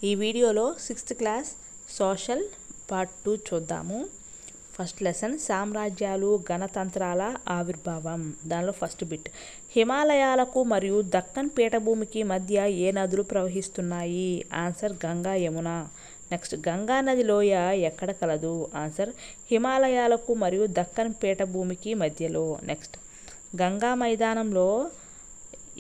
ఈ వీడియోలో 6th class social part 2 చూద్దాము. ఫస్ట్ లెసన్ సామ్రాజ్యాలు గణతంత్రాల ఆవిర్భావం. దానిలో ఫస్ట్ బిట్, హిమాలయాలకు మరియు దక్కన్ పీఠభూమికి మధ్య ఏ నదులు ప్రవహిస్తున్నాయి? ఆన్సర్ గంగా, యమున. నెక్స్ట్, గంగా నది లోయ ఎక్కడ కలదు? ఆన్సర్ హిమాలయాలకు మరియు దక్కన్ పీఠభూమికి మధ్యలో. నెక్స్ట్, గంగా మైదానంలో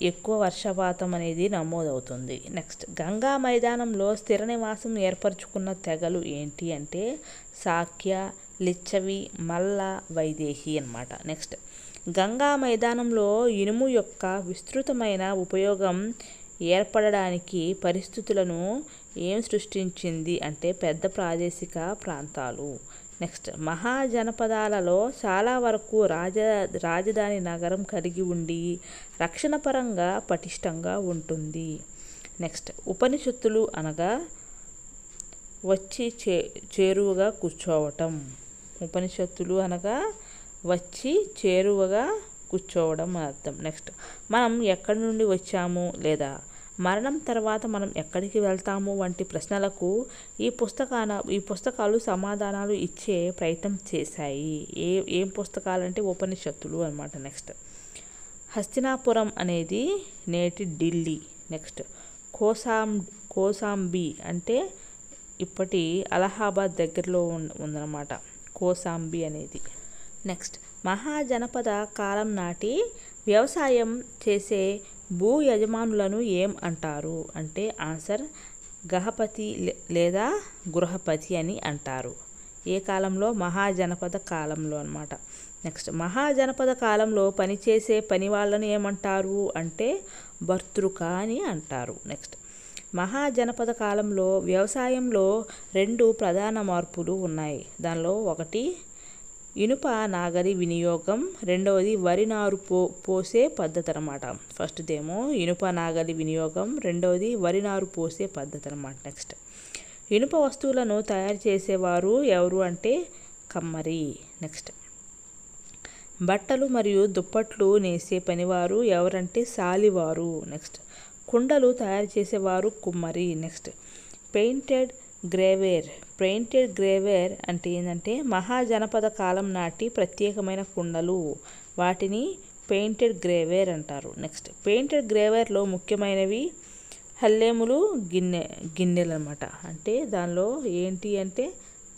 ఎక్కువ వర్షపాతం అనేది నమోదవుతుంది. నెక్స్ట్, గంగా మైదానంలో స్థిర నివాసం ఏర్పరచుకున్న తెగలు ఏంటి అంటే శాక్య, లిచ్చవి, మల్ల, వైదేహి అన్నమాట. నెక్స్ట్, గంగా మైదానంలో ఇనుము యొక్క విస్తృతమైన ఉపయోగం ఏర్పడడానికి పరిస్థితులను ఏం సృష్టించింది అంటే పెద్ద ప్రాదేశిక ప్రాంతాలు. నెక్స్ట్, మహాజనపదాలలో చాలా వరకు రాజధాని నగరం కలిగి ఉండి రక్షణ పరంగా పటిష్టంగా ఉంటుంది. నెక్స్ట్, ఉపనిషత్తులు అనగా వచ్చి చేరువగా కూర్చోవటం. ఉపనిషత్తులు అనగా వచ్చి చేరువగా కూర్చోవడం అర్థం. నెక్స్ట్, మనం ఎక్కడి నుండి వచ్చాము లేదా మరణం తర్వాత మనం ఎక్కడికి వెళ్తాము వంటి ప్రశ్నలకు ఈ పుస్తకాలు సమాధానాలు ఇచ్చే ప్రయత్నం చేశాయి. ఏం పుస్తకాలంటే ఉపనిషత్తులు అన్నమాట. నెక్స్ట్, హస్తినాపురం అనేది నేటి ఢిల్లీ. నెక్స్ట్, కోసాంబి అంటే ఇప్పటి అలహాబాద్ దగ్గరలో ఉందన్నమాట కోసాంబి అనేది. నెక్స్ట్, మహాజనపద కాలం నాటి వ్యవసాయం చేసే భూ యజమానులను ఏం అంటారు అంటే ఆన్సర్ గహపతి లేదా గృహపతి అని అంటారు. ఏ కాలంలో? మహాజనపద కాలంలో అన్నమాట. నెక్స్ట్, మహాజనపద కాలంలో పనిచేసే పని వాళ్ళని ఏమంటారు అంటే భర్తృక అని అంటారు. నెక్స్ట్, మహాజనపద కాలంలో వ్యవసాయంలో 2 ప్రధాన మార్పులు ఉన్నాయి. దానిలో ఒకటి ఇనుప నాగలి వినియోగం, రెండవది వరి నారు పోసే పద్ధతి అన్నమాట. ఫస్ట్దేమో ఇనుప నాగలి వినియోగం, రెండవది వరి నారు పోసే పద్ధతి అన్నమాట. నెక్స్ట్, ఇనుప వస్తువులను తయారు చేసేవారు ఎవరు అంటే కమ్మరి. నెక్స్ట్, బట్టలు మరియు దుప్పట్లు నేసే పనివారు ఎవరంటే సాలివారు. నెక్స్ట్, కుండలు తయారు చేసేవారు కుమ్మరి. నెక్స్ట్, పెయింటెడ్ గ్రేవేర్ అంటే ఏంటంటే మహాజనపద కాలం నాటి ప్రత్యేకమైన కుండలు, వాటిని పెయింటెడ్ గ్రేవేర్ అంటారు. నెక్స్ట్, పెయింటెడ్ గ్రేవేర్లో ముఖ్యమైనవి హల్లెములు, గిన్నెలు అన్నమాట. అంటే దానిలో ఏంటి అంటే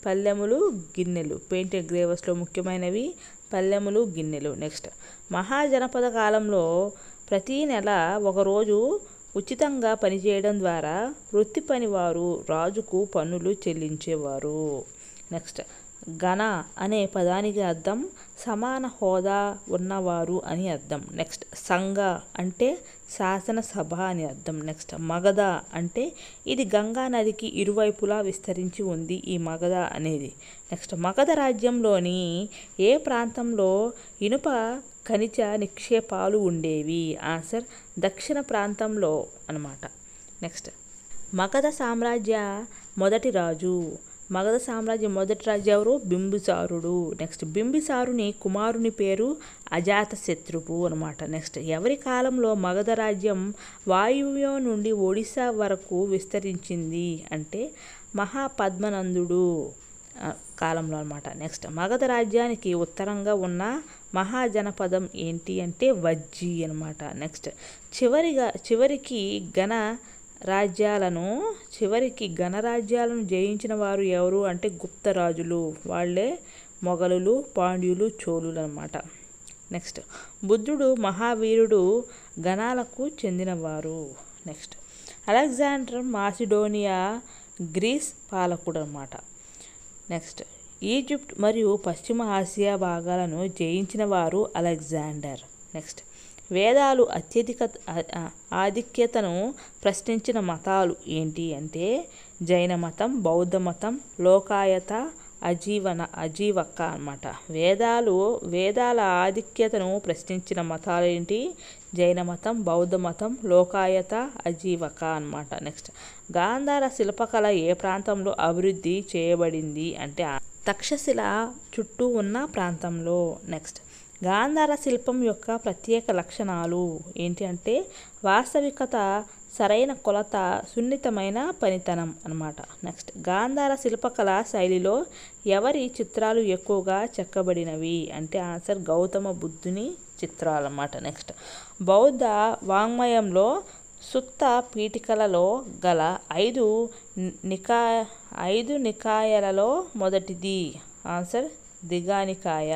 పల్లెములు, గిన్నెలు. పెయింటెడ్ గ్రేవర్స్లో ముఖ్యమైనవి పల్లెములు, గిన్నెలు. నెక్స్ట్, మహాజనపద కాలంలో ప్రతీ నెల ఒకరోజు ఉచితంగా పనిచేయడం ద్వారా వృత్తి పనివారు రాజుకు పన్నులు చెల్లించేవారు. నెక్స్ట్, గణ అనే పదానికి అర్థం సమాన హోదా ఉన్నవారు అని అర్థం. నెక్స్ట్, సంఘ అంటే శాసనసభ అని అర్థం. నెక్స్ట్, మగధ అంటే ఇది గంగా నదికి ఇరువైపులా విస్తరించి ఉంది ఈ మగధ అనేది. నెక్స్ట్, మగధ రాజ్యంలోని ఏ ప్రాంతంలో ఇనుప ఖనిజ నిక్షేపాలు ఉండేవి? ఆన్సర్ దక్షిణ ప్రాంతంలో అన్నమాట. నెక్స్ట్, మగధ సామ్రాజ్య మొదటి రాజు ఎవరు? బింబిసారుడు. నెక్స్ట్, బింబిసారుని కుమారుని పేరు అజాతశత్రువు అనమాట. నెక్స్ట్, ఎవరి కాలంలో మగధ రాజ్యం వాయువ్యం నుండి ఒడిశా వరకు విస్తరించింది అంటే మహాపద్మనందుడు కాలంలో అనమాట. నెక్స్ట్, మగధ రాజ్యానికి ఉత్తరంగా ఉన్న మహాజనపదం ఏంటి అంటే వజ్జి అనమాట. నెక్స్ట్, చివరికి గణరాజ్యాలను జయించిన వారు ఎవరు అంటే గుప్తరాజులు. వాళ్ళే మొఘలులు, పాండ్యులు, చోళులు అనమాట. నెక్స్ట్, బుద్ధుడు మహావీరుడు గణాలకు చెందినవారు. నెక్స్ట్, అలెగ్జాండర్ మాసిడోనియా గ్రీస్ పాలకుడు అనమాట. నెక్స్ట్, ఈజిప్ట్ మరియు పశ్చిమ ఆసియా భాగాలను జయించిన వారు అలెగ్జాండర్. నెక్స్ట్, వేదాలు ఆధిక్యతను ప్రశ్నించిన మతాలు ఏంటి అంటే జైన మతం, బౌద్ధ మతం, లోకాయత, అజీవక అన్నమాట. వేదాల ఆధిక్యతను ప్రశ్నించిన మతాలు ఏంటి? జైన మతం, బౌద్ధ మతం, లోకాయత, అజీవక అన్నమాట. నెక్స్ట్, గాంధార శిల్పకళ ఏ ప్రాంతంలో అభివృద్ధి చేయబడింది అంటే తక్షశిల చుట్టూ ఉన్న ప్రాంతంలో. నెక్స్ట్, గాంధార శిల్పం యొక్క ప్రత్యేక లక్షణాలు ఏంటి అంటే వాస్తవికత, సరైన కొలత, సున్నితమైన పనితనం అన్నమాట. నెక్స్ట్ గాంధార శిల్పకళా శైలిలో ఎవరి చిత్రాలు ఎక్కువగా చెక్కబడినవి అంటే ఆన్సర్ గౌతమ బుద్ధుని చిత్రాలు అన్నమాట. నెక్స్ట్ బౌద్ధ వాంగ్మయంలో సుత్త పీఠికలలో గల ఐదు నికాయలలో మొదటిది ఆన్సర్ దిగానికాయ.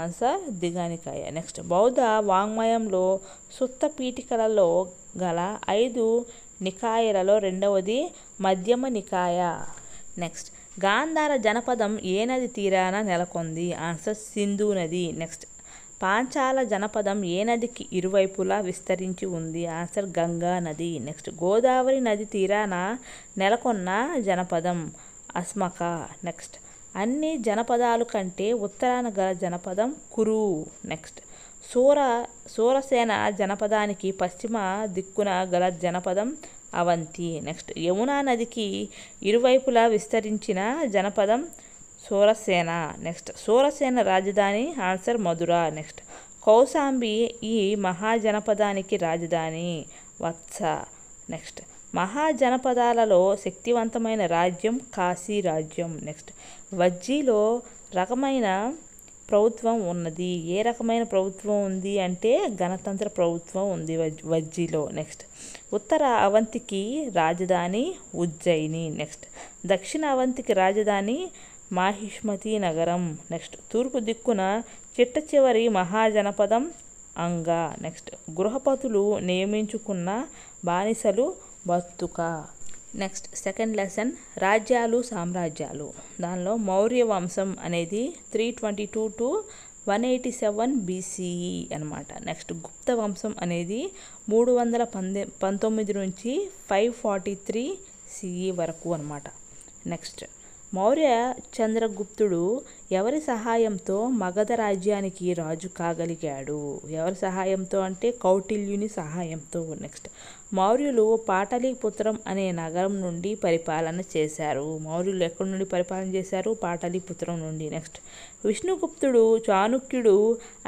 ఆన్సర్ దిగానికాయ. నెక్స్ట్ బౌద్ధ వాంగ్మయంలో సుత్త పీఠికలలో గల 5 నికాయలలో రెండవది మధ్యమ నికాయ. నెక్స్ట్ గాంధార జనపదం ఏ నది తీరాన నెలకొంది ఆన్సర్ సింధు నది. నెక్స్ట్ పాంచాల జనపదం ఏ నదికి ఇరువైపులా విస్తరించి ఉంది ఆన్సర్ గంగా నది. నెక్స్ట్ గోదావరి నది తీరాన నెలకొన్న జనపదం అస్మక. నెక్స్ట్ అన్ని జనపదాలు కంటే ఉత్తరాన గల జనపదం కురు. నెక్స్ట్ సూరసేన జనపదానికి పశ్చిమ దిక్కున గల జనపదం అవంతి. నెక్స్ట్ యమునా నదికి ఇరువైపులా విస్తరించిన జనపదం సూరసేన. నెక్స్ట్ సూరసేన రాజధాని ఆన్సర్ మధుర. నెక్స్ట్ కౌశాంబి ఈ మహాజనపదానికి రాజధాని వత్స. నెక్స్ట్ మహాజనపదాలలో శక్తివంతమైన రాజ్యం కాశీ రాజ్యం. నెక్స్ట్ వజ్జీలో రకమైన ప్రభుత్వం ఉన్నది. ఏ రకమైన ప్రభుత్వం ఉంది అంటే గణతంత్ర ప్రభుత్వం ఉంది వజ్జీలో. నెక్స్ట్ ఉత్తర అవంతికి రాజధాని ఉజ్జయిని. నెక్స్ట్ దక్షిణ అవంతికి రాజధాని మాహిష్మతి నగరం. నెక్స్ట్ తూర్పు దిక్కున చిట్ట చివరి మహాజనపదం అంగ. నెక్స్ట్ గృహపతులు నియమించుకున్న బానిసలు బతుక. నెక్స్ట్ సెకండ్ లెసన్ రాజ్యాలు సామ్రాజ్యాలు. దానిలో మౌర్య వంశం అనేది 322 to 187 BCE అనమాట. నెక్స్ట్ గుప్త వంశం అనేది 319 నుంచి 543 CE వరకు అనమాట. నెక్స్ట్ మౌర్య చంద్రగుప్తుడు ఎవరి సహాయంతో మగధ రాజ్యానికి రాజు కాగలిగాడు? ఎవరి సహాయంతో అంటే కౌటిల్యుని సహాయంతో. నెక్స్ట్ మౌర్యులు పాటలీపుత్రం అనే నగరం నుండి పరిపాలన చేశారు. మౌర్యులు ఎక్కడి నుండి పరిపాలన చేశారు? పాటలీపుత్రం నుండి. నెక్స్ట్ విష్ణుగుప్తుడు చాణుక్యుడు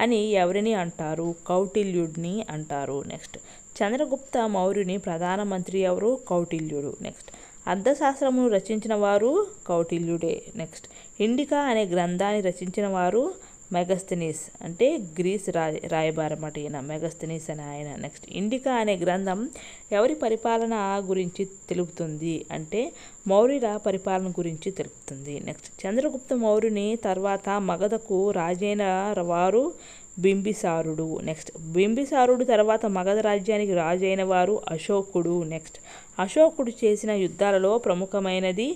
అని ఎవరిని అంటారు? కౌటిల్యుడిని అంటారు. నెక్స్ట్ చంద్రగుప్త మౌర్యుని ప్రధానమంత్రి ఎవరు? కౌటిల్యుడు. నెక్స్ట్ అర్థశాస్త్రమును రచించిన వారు కౌటిల్యుడే. నెక్స్ట్ ఇండికా అనే గ్రంథాన్ని రచించిన వారు మెగస్తనీస్ అంటే గ్రీస్ రాయబారమాట ఈయన మెగస్తనీస్ అనే ఆయన. నెక్స్ట్ ఇండికా అనే గ్రంథం ఎవరి పరిపాలన గురించి తెలుపుతుంది అంటే మౌర్యుల పరిపాలన గురించి తెలుపుతుంది. నెక్స్ట్ చంద్రగుప్త మౌర్యుని తర్వాత మగధకు రాజైన వారు బింబిసారుడు. నెక్స్ట్ బింబిసారుడు తర్వాత మగధ రాజ్యానికి రాజైన వారు అశోకుడు. నెక్స్ట్ అశోకుడు చేసిన యుద్ధాలలో ప్రముఖమైనది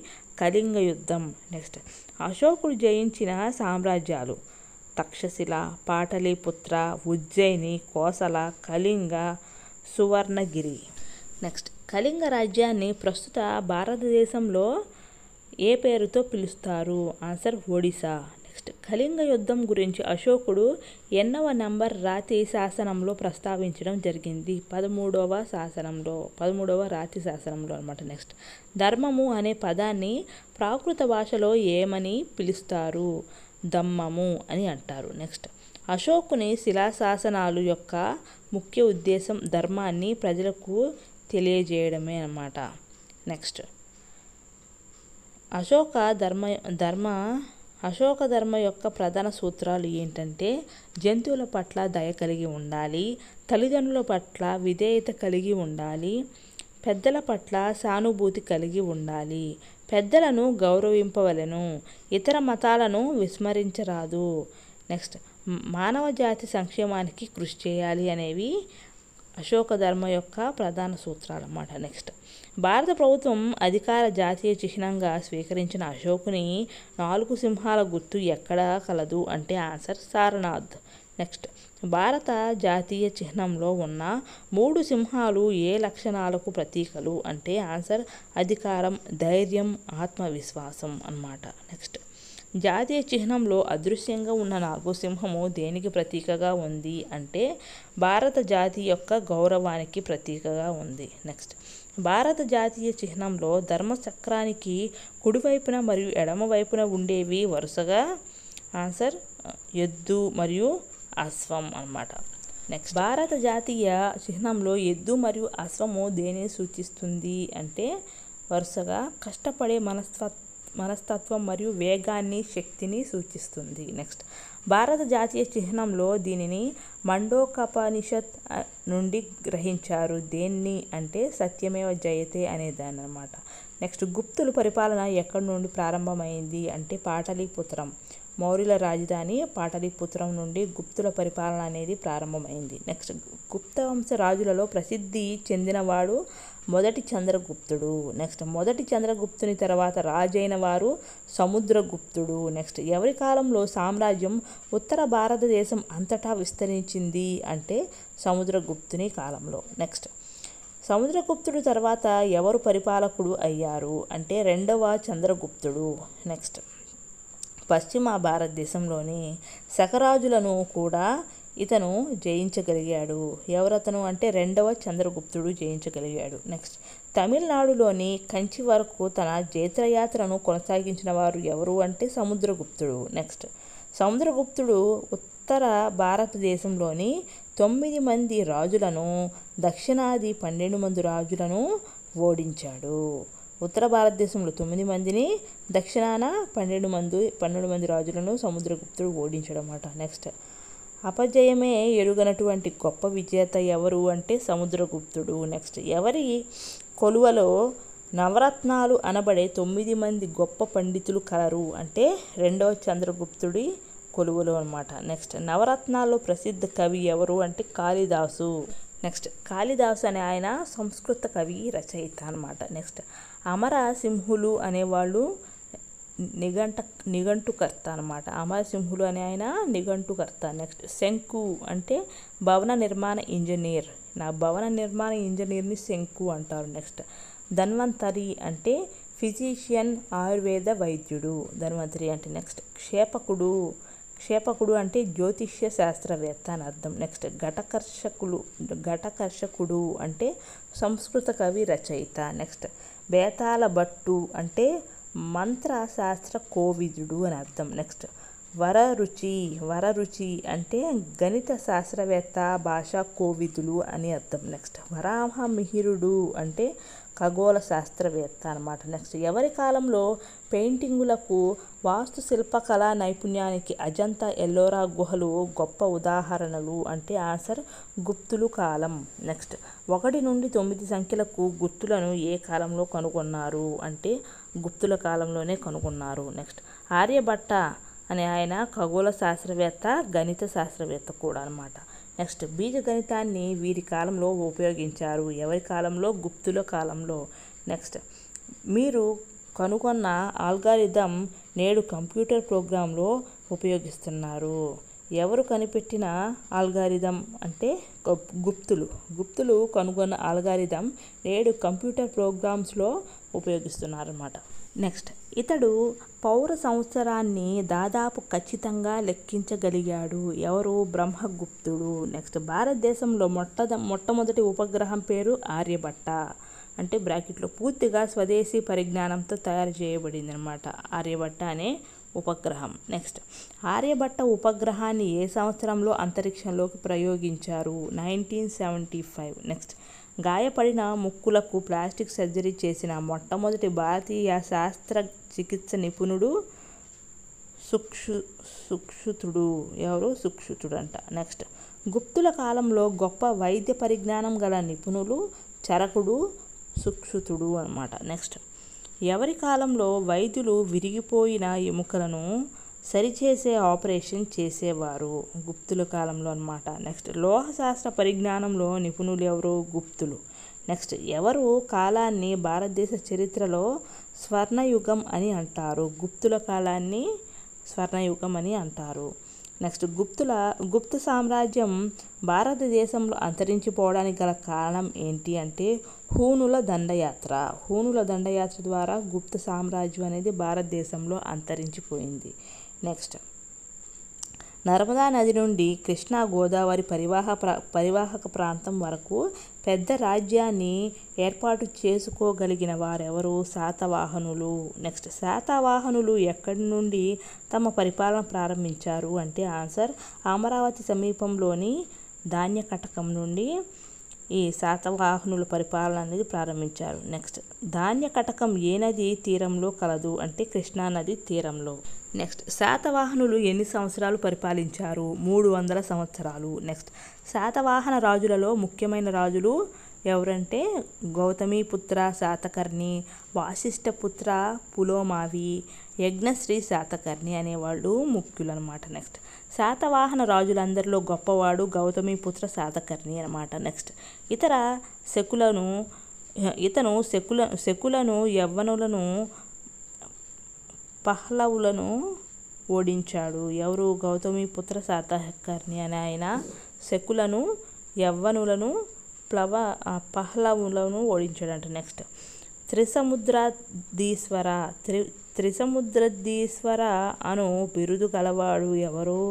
కళింగ యుద్ధం. నెక్స్ట్ అశోకుడు జయించిన సామ్రాజ్యాలు తక్షశిల, పాటలీపుత్ర, ఉజ్జయిని, కోసల, కళింగ, సువర్ణగిరి. నెక్స్ట్ కళింగ రాజ్యాన్ని ప్రస్తుత భారతదేశంలో ఏ పేరుతో పిలుస్తారు? ఆన్సర్ ఒడిశా. నెక్స్ట్ కళింగ యుద్ధం గురించి అశోకుడు ఎన్నవ నంబర్ రాతి శాసనంలో ప్రస్తావించడం జరిగింది? 13వ రాతి శాసనంలో అనమాట. నెక్స్ట్ ధర్మము అనే పదాన్ని ప్రాకృత భాషలో ఏమని పిలుస్తారు? దమ్మము అని అంటారు. నెక్స్ట్ అశోకుని శిలాశాసనాలు యొక్క ముఖ్య ఉద్దేశం ధర్మాన్ని ప్రజలకు తెలియజేయడమే అన్నమాట. నెక్స్ట్ అశోక ధర్మ యొక్క ప్రధాన సూత్రాలు ఏంటంటే జంతువుల పట్ల దయ కలిగి ఉండాలి, తల్లిదండ్రుల పట్ల విధేయత కలిగి ఉండాలి, పెద్దల పట్ల సానుభూతి కలిగి ఉండాలి, పెద్దలను గౌరవింపవలెను, ఇతర మతాలను విస్మరించరాదు. నెక్స్ట్ మానవ జాతి సంక్షేమానికి కృషి చేయాలి అనేవి అశోక ధర్మ యొక్క ప్రధాన సూత్రాలు అన్నమాట. నెక్స్ట్ భారత ప్రభుత్వం అధికార జాతీయ చిహ్నంగా స్వీకరించిన అశోకుని 4 సింహాల గుర్తు ఎక్కడ కలదు అంటే ఆన్సర్ సారనాథ్. నెక్స్ట్ భారత జాతీయ చిహ్నంలో ఉన్న 3 సింహాలు ఏ లక్షణాలకు ప్రతీకలు అంటే ఆన్సర్ అధికారం, ధైర్యం, ఆత్మవిశ్వాసం అన్నమాట. నెక్స్ట్ జాతీయ చిహ్నంలో అదృశ్యంగా ఉన్న 4 సింహము దేనికి ప్రతీకగా ఉంది అంటే భారత జాతి యొక్క గౌరవానికి ప్రతీకగా ఉంది. నెక్స్ట్ భారత జాతీయ చిహ్నంలో ధర్మచక్రానికి కుడివైపున మరియు ఎడమవైపున ఉండేవి వరుసగా ఆన్సర్ ఎద్దు మరియు అశ్వం అన్నమాట. నెక్స్ట్ భారత జాతీయ చిహ్నంలో ఎద్దు మరియు అశ్వము దేనిని సూచిస్తుంది అంటే వరుసగా కష్టపడే మనస్తత్వం మరియు వేగాన్ని, శక్తిని సూచిస్తుంది. నెక్స్ట్ భారత జాతీయ చిహ్నంలో దీనిని మండోకపనిషత్ నుండి గ్రహించారు. దేన్ని అంటే సత్యమేవ జయతే అనేదాన్ని అనమాట. నెక్స్ట్ గుప్తుల పరిపాలన ఎక్కడి నుండి ప్రారంభమైంది అంటే పాటలీపుత్రం. మౌర్యుల రాజధాని పాటలీపుత్రం నుండి గుప్తుల పరిపాలన అనేది ప్రారంభమైంది. నెక్స్ట్ గుప్త వంశ రాజులలో ప్రసిద్ధి చెందినవాడు మొదటి చంద్రగుప్తుడు. నెక్స్ట్ మొదటి చంద్రగుప్తుని తర్వాత రాజైన వారు సముద్రగుప్తుడు. నెక్స్ట్ ఎవరి కాలంలో సామ్రాజ్యం ఉత్తర భారతదేశం అంతటా విస్తరించింది అంటే సముద్రగుప్తుని కాలంలో. నెక్స్ట్ సముద్రగుప్తుడు తర్వాత ఎవరు పరిపాలకుడు అయ్యారు అంటే రెండవ చంద్రగుప్తుడు. నెక్స్ట్ పశ్చిమ భారతదేశంలోని శకరాజులను కూడా ఇతను జయించగలిగాడు. ఎవరతను అంటే రెండవ చంద్రగుప్తుడు జయించగలిగాడు. నెక్స్ట్ తమిళనాడులోని కంచి వరకు తన జైత్రయాత్రను కొనసాగించిన వారు ఎవరు అంటే సముద్రగుప్తుడు. నెక్స్ట్ సముద్రగుప్తుడు ఉత్తర భారతదేశంలోని 9 మంది రాజులను, దక్షిణాది 12 మంది రాజులను ఓడించాడు. ఉత్తర భారతదేశంలో 9 మందిని, దక్షిణాన 12 మంది రాజులను సముద్రగుప్తుడు ఓడించడం అన్నమాట. నెక్స్ట్ అపజయమే ఎరుగనటువంటి గొప్ప విజేత ఎవరు అంటే సముద్రగుప్తుడు. నెక్స్ట్ ఎవరి కొలువలో నవరత్నాలు అనబడే 9 మంది గొప్ప పండితులు కలరు అంటే రెండవ చంద్రగుప్తుడి కొలువులో అనమాట. నెక్స్ట్ నవరత్నాల్లో ప్రసిద్ధ కవి ఎవరు అంటే కాళిదాసు. నెక్స్ట్ కాళిదాసు అనే ఆయన సంస్కృత కవి, రచయిత అనమాట. నెక్స్ట్ అమరసింహులు అనేవాళ్ళు నిఘంటుకర్త అనమాట. అమరసింహులు అనే ఆయన నిఘంటుకర్త. నెక్స్ట్ శంకు అంటే భవన నిర్మాణ ఇంజనీర్. భవన నిర్మాణ ఇంజనీర్ని శంకు అంటారు. నెక్స్ట్ ధన్వంతరి అంటే ఫిజిషియన్, ఆయుర్వేద వైద్యుడు ధన్వంతరి అంటే. నెక్స్ట్ క్షేపకుడు అంటే జ్యోతిష్య శాస్త్రవేత్త అని అర్థం. నెక్స్ట్ ఘటకర్షకుడు అంటే సంస్కృత కవి, రచయిత. నెక్స్ట్ బేతాళ భట్టు అంటే మంత్రశాస్త్ర కోవిదుడు అని అర్థం. నెక్స్ట్ వరరుచి అంటే గణిత శాస్త్రవేత్త, భాషా కోవిదులు అని అర్థం. నెక్స్ట్ వరాహమిహిరుడు అంటే ఖగోళ శాస్త్రవేత్త అనమాట. నెక్స్ట్ ఎవరి కాలంలో పెయింటింగులకు, వాస్తు శిల్పకళా నైపుణ్యానికి అజంతా, ఎల్లోరా గుహలు గొప్ప ఉదాహరణలు అంటే ఆన్సర్ గుప్తులు కాలం. నెక్స్ట్ 1 నుండి 9 సంఖ్యలకు గుర్తులను ఏ కాలంలో కనుగొన్నారు అంటే గుప్తుల కాలంలోనే కనుగొన్నారు. నెక్స్ట్ ఆర్యభట్ట అనే ఆయన ఖగోళ శాస్త్రవేత్త, గణిత శాస్త్రవేత్త కూడా అనమాట. నెక్స్ట్ బీజగణితాన్ని వీరి కాలంలో ఉపయోగించారు. ఎవరి కాలంలో? గుప్తుల కాలంలో. నెక్స్ట్ మీరు కనుగొన్న ఆల్గారిథం నేడు కంప్యూటర్ ప్రోగ్రాంలో ఉపయోగిస్తున్నారు. ఎవరు కనిపెట్టిన ఆల్గారిథం అంటే గుప్తులు కనుగొన్న ఆల్గారిథం నేడు కంప్యూటర్ ప్రోగ్రామ్స్లో ఉపయోగిస్తున్నారన్నమాట. నెక్స్ట్ ఇతడు పౌర సంవత్సరాన్ని దాదాపు ఖచ్చితంగా లెక్కించగలిగాడు. ఎవరు? బ్రహ్మగుప్తుడు. నెక్స్ట్ భారతదేశంలో మొట్టమొదటి ఉపగ్రహం పేరు ఆర్యభట్ట. అంటే బ్రాకెట్లో పూర్తిగా స్వదేశీ పరిజ్ఞానంతో తయారు చేయబడింది అనమాట ఆర్యభట్ట అనే ఉపగ్రహం. నెక్స్ట్ ఆర్యభట్ట ఉపగ్రహాన్ని ఏ సంవత్సరంలో అంతరిక్షంలోకి ప్రయోగించారు? 1975. నెక్స్ట్ గాయపడిన ముక్కులకు ప్లాస్టిక్ సర్జరీ చేసిన మొట్టమొదటి భారతీయ శాస్త్ర చికిత్స నిపుణుడు సుక్షుతుడు. ఎవరు? సుక్షుతుడు అంట. నెక్స్ట్ గుప్తుల కాలంలో గొప్ప వైద్య పరిజ్ఞానం గల నిపుణులు చరకుడు, సుక్షుతుడు అన్నమాట. నెక్స్ట్ ఎవరి కాలంలో వైద్యులు విరిగిపోయిన ఎముకలను సరిచేసే ఆపరేషన్ చేసేవారు? గుప్తుల కాలంలో అన్నమాట. నెక్స్ట్ లోహశాస్త్ర పరిజ్ఞానంలో నిపుణులు ఎవరు? గుప్తులు. నెక్స్ట్ ఎవరు కాలాన్ని భారతదేశ చరిత్రలో స్వర్ణయుగం అని అంటారు? గుప్తుల కాలాన్ని స్వర్ణయుగం అని అంటారు. నెక్స్ట్ గుప్త సామ్రాజ్యం భారతదేశంలో అంతరించిపోవడానికి గల కారణం ఏంటి అంటే హూణుల దండయాత్ర ద్వారా గుప్త సామ్రాజ్యం అనేది భారతదేశంలో అంతరించిపోయింది. నెక్స్ట్ నర్మదా నది నుండి కృష్ణా గోదావరి పరివాహక ప్రాంతం వరకు పెద్ద రాజ్యాన్ని ఏర్పాటు చేసుకోగలిగిన వారెవరు? శాతవాహనులు. నెక్స్ట్ శాతవాహనులు ఎక్కడి నుండి తమ పరిపాలన ప్రారంభించారు అంటే ఆన్సర్ అమరావతి సమీపంలోని ధాన్య కటకం నుండి ఈ శాతవాహనుల పరిపాలన అనేది ప్రారంభించారు. నెక్స్ట్ ధాన్య కటకం ఏ నది తీరంలో కలదు అంటే కృష్ణా నది తీరంలో. నెక్స్ట్ శాతవాహనులు ఎన్ని సంవత్సరాలు పరిపాలించారు? 300 సంవత్సరాలు. నెక్స్ట్ శాతవాహన రాజులలో ముఖ్యమైన రాజులు ఎవరంటే గౌతమీపుత్ర శాతకర్ణి, వాసిష్ఠపుత్ర పులోమావి, యజ్ఞశ్రీ శాతకర్ణి అనేవాళ్ళు ముఖ్యులు అనమాట. నెక్స్ట్ శాతవాహన రాజులందరిలో గొప్పవాడు గౌతమీపుత్ర శాతకర్ణి అనమాట. నెక్స్ట్ ఇతను శకులను యవ్వనులను పహ్లవులను ఓడించాడు. ఎవరు? గౌతమీపుత్ర శాతకర్ణి అనే ఆయన శకులను యవ్వనులను పహ్లవులను ఓడించాడంట. నెక్స్ట్ త్రిసముద్రధీశ్వర అను బిరుదు గలవాడు ఎవరు?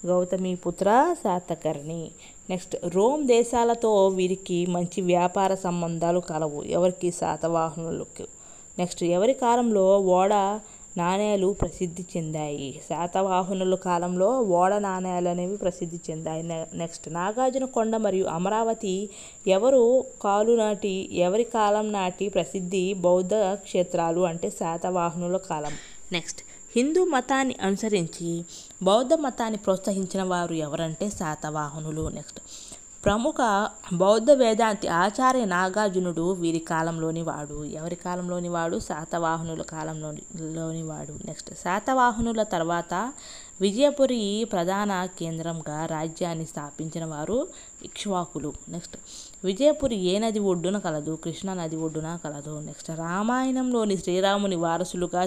గౌతమీపుత్ర శాతకర్ణి. నెక్స్ట్ రోమ్ దేశాలతో వీరికి మంచి వ్యాపార సంబంధాలు కలవు. ఎవరికి? శాతవాహనులకు. నెక్స్ట్ ఎవరి కాలంలో ఓడ నాణేలు ప్రసిద్ధి చెందాయి? శాతవాహనుల కాలంలో ఓడ నాణేలు అనేవి ప్రసిద్ధి చెందాయి. నెక్స్ట్ నాగార్జున కొండ మరియు అమరావతి ఎవరి కాలం నాటి ప్రసిద్ధి బౌద్ధ క్షేత్రాలు అంటే శాతవాహనుల కాలం. నెక్స్ట్ హిందూ మతాన్ని అనుసరించి బౌద్ధ మతాన్ని ప్రోత్సహించిన వారు ఎవరంటే శాతవాహనులు. నెక్స్ట్ ప్రముఖ బౌద్ధ వేదాంతి ఆచార్య నాగార్జునుడు వీరి కాలంలోని వాడు. ఎవరి కాలంలోని వాడు? శాతవాహనుల కాలంలోని వాడు. నెక్స్ట్ శాతవాహనుల తర్వాత విజయపురి ప్రధాన కేంద్రంగా రాజ్యాన్ని స్థాపించిన వారు ఇక్ష్వాకులు. నెక్స్ట్ విజయపురి ఏ నది ఒడ్డున కలదు? కృష్ణా నది ఒడ్డున కలదు. నెక్స్ట్ రామాయణంలోని శ్రీరాముని వారసులుగా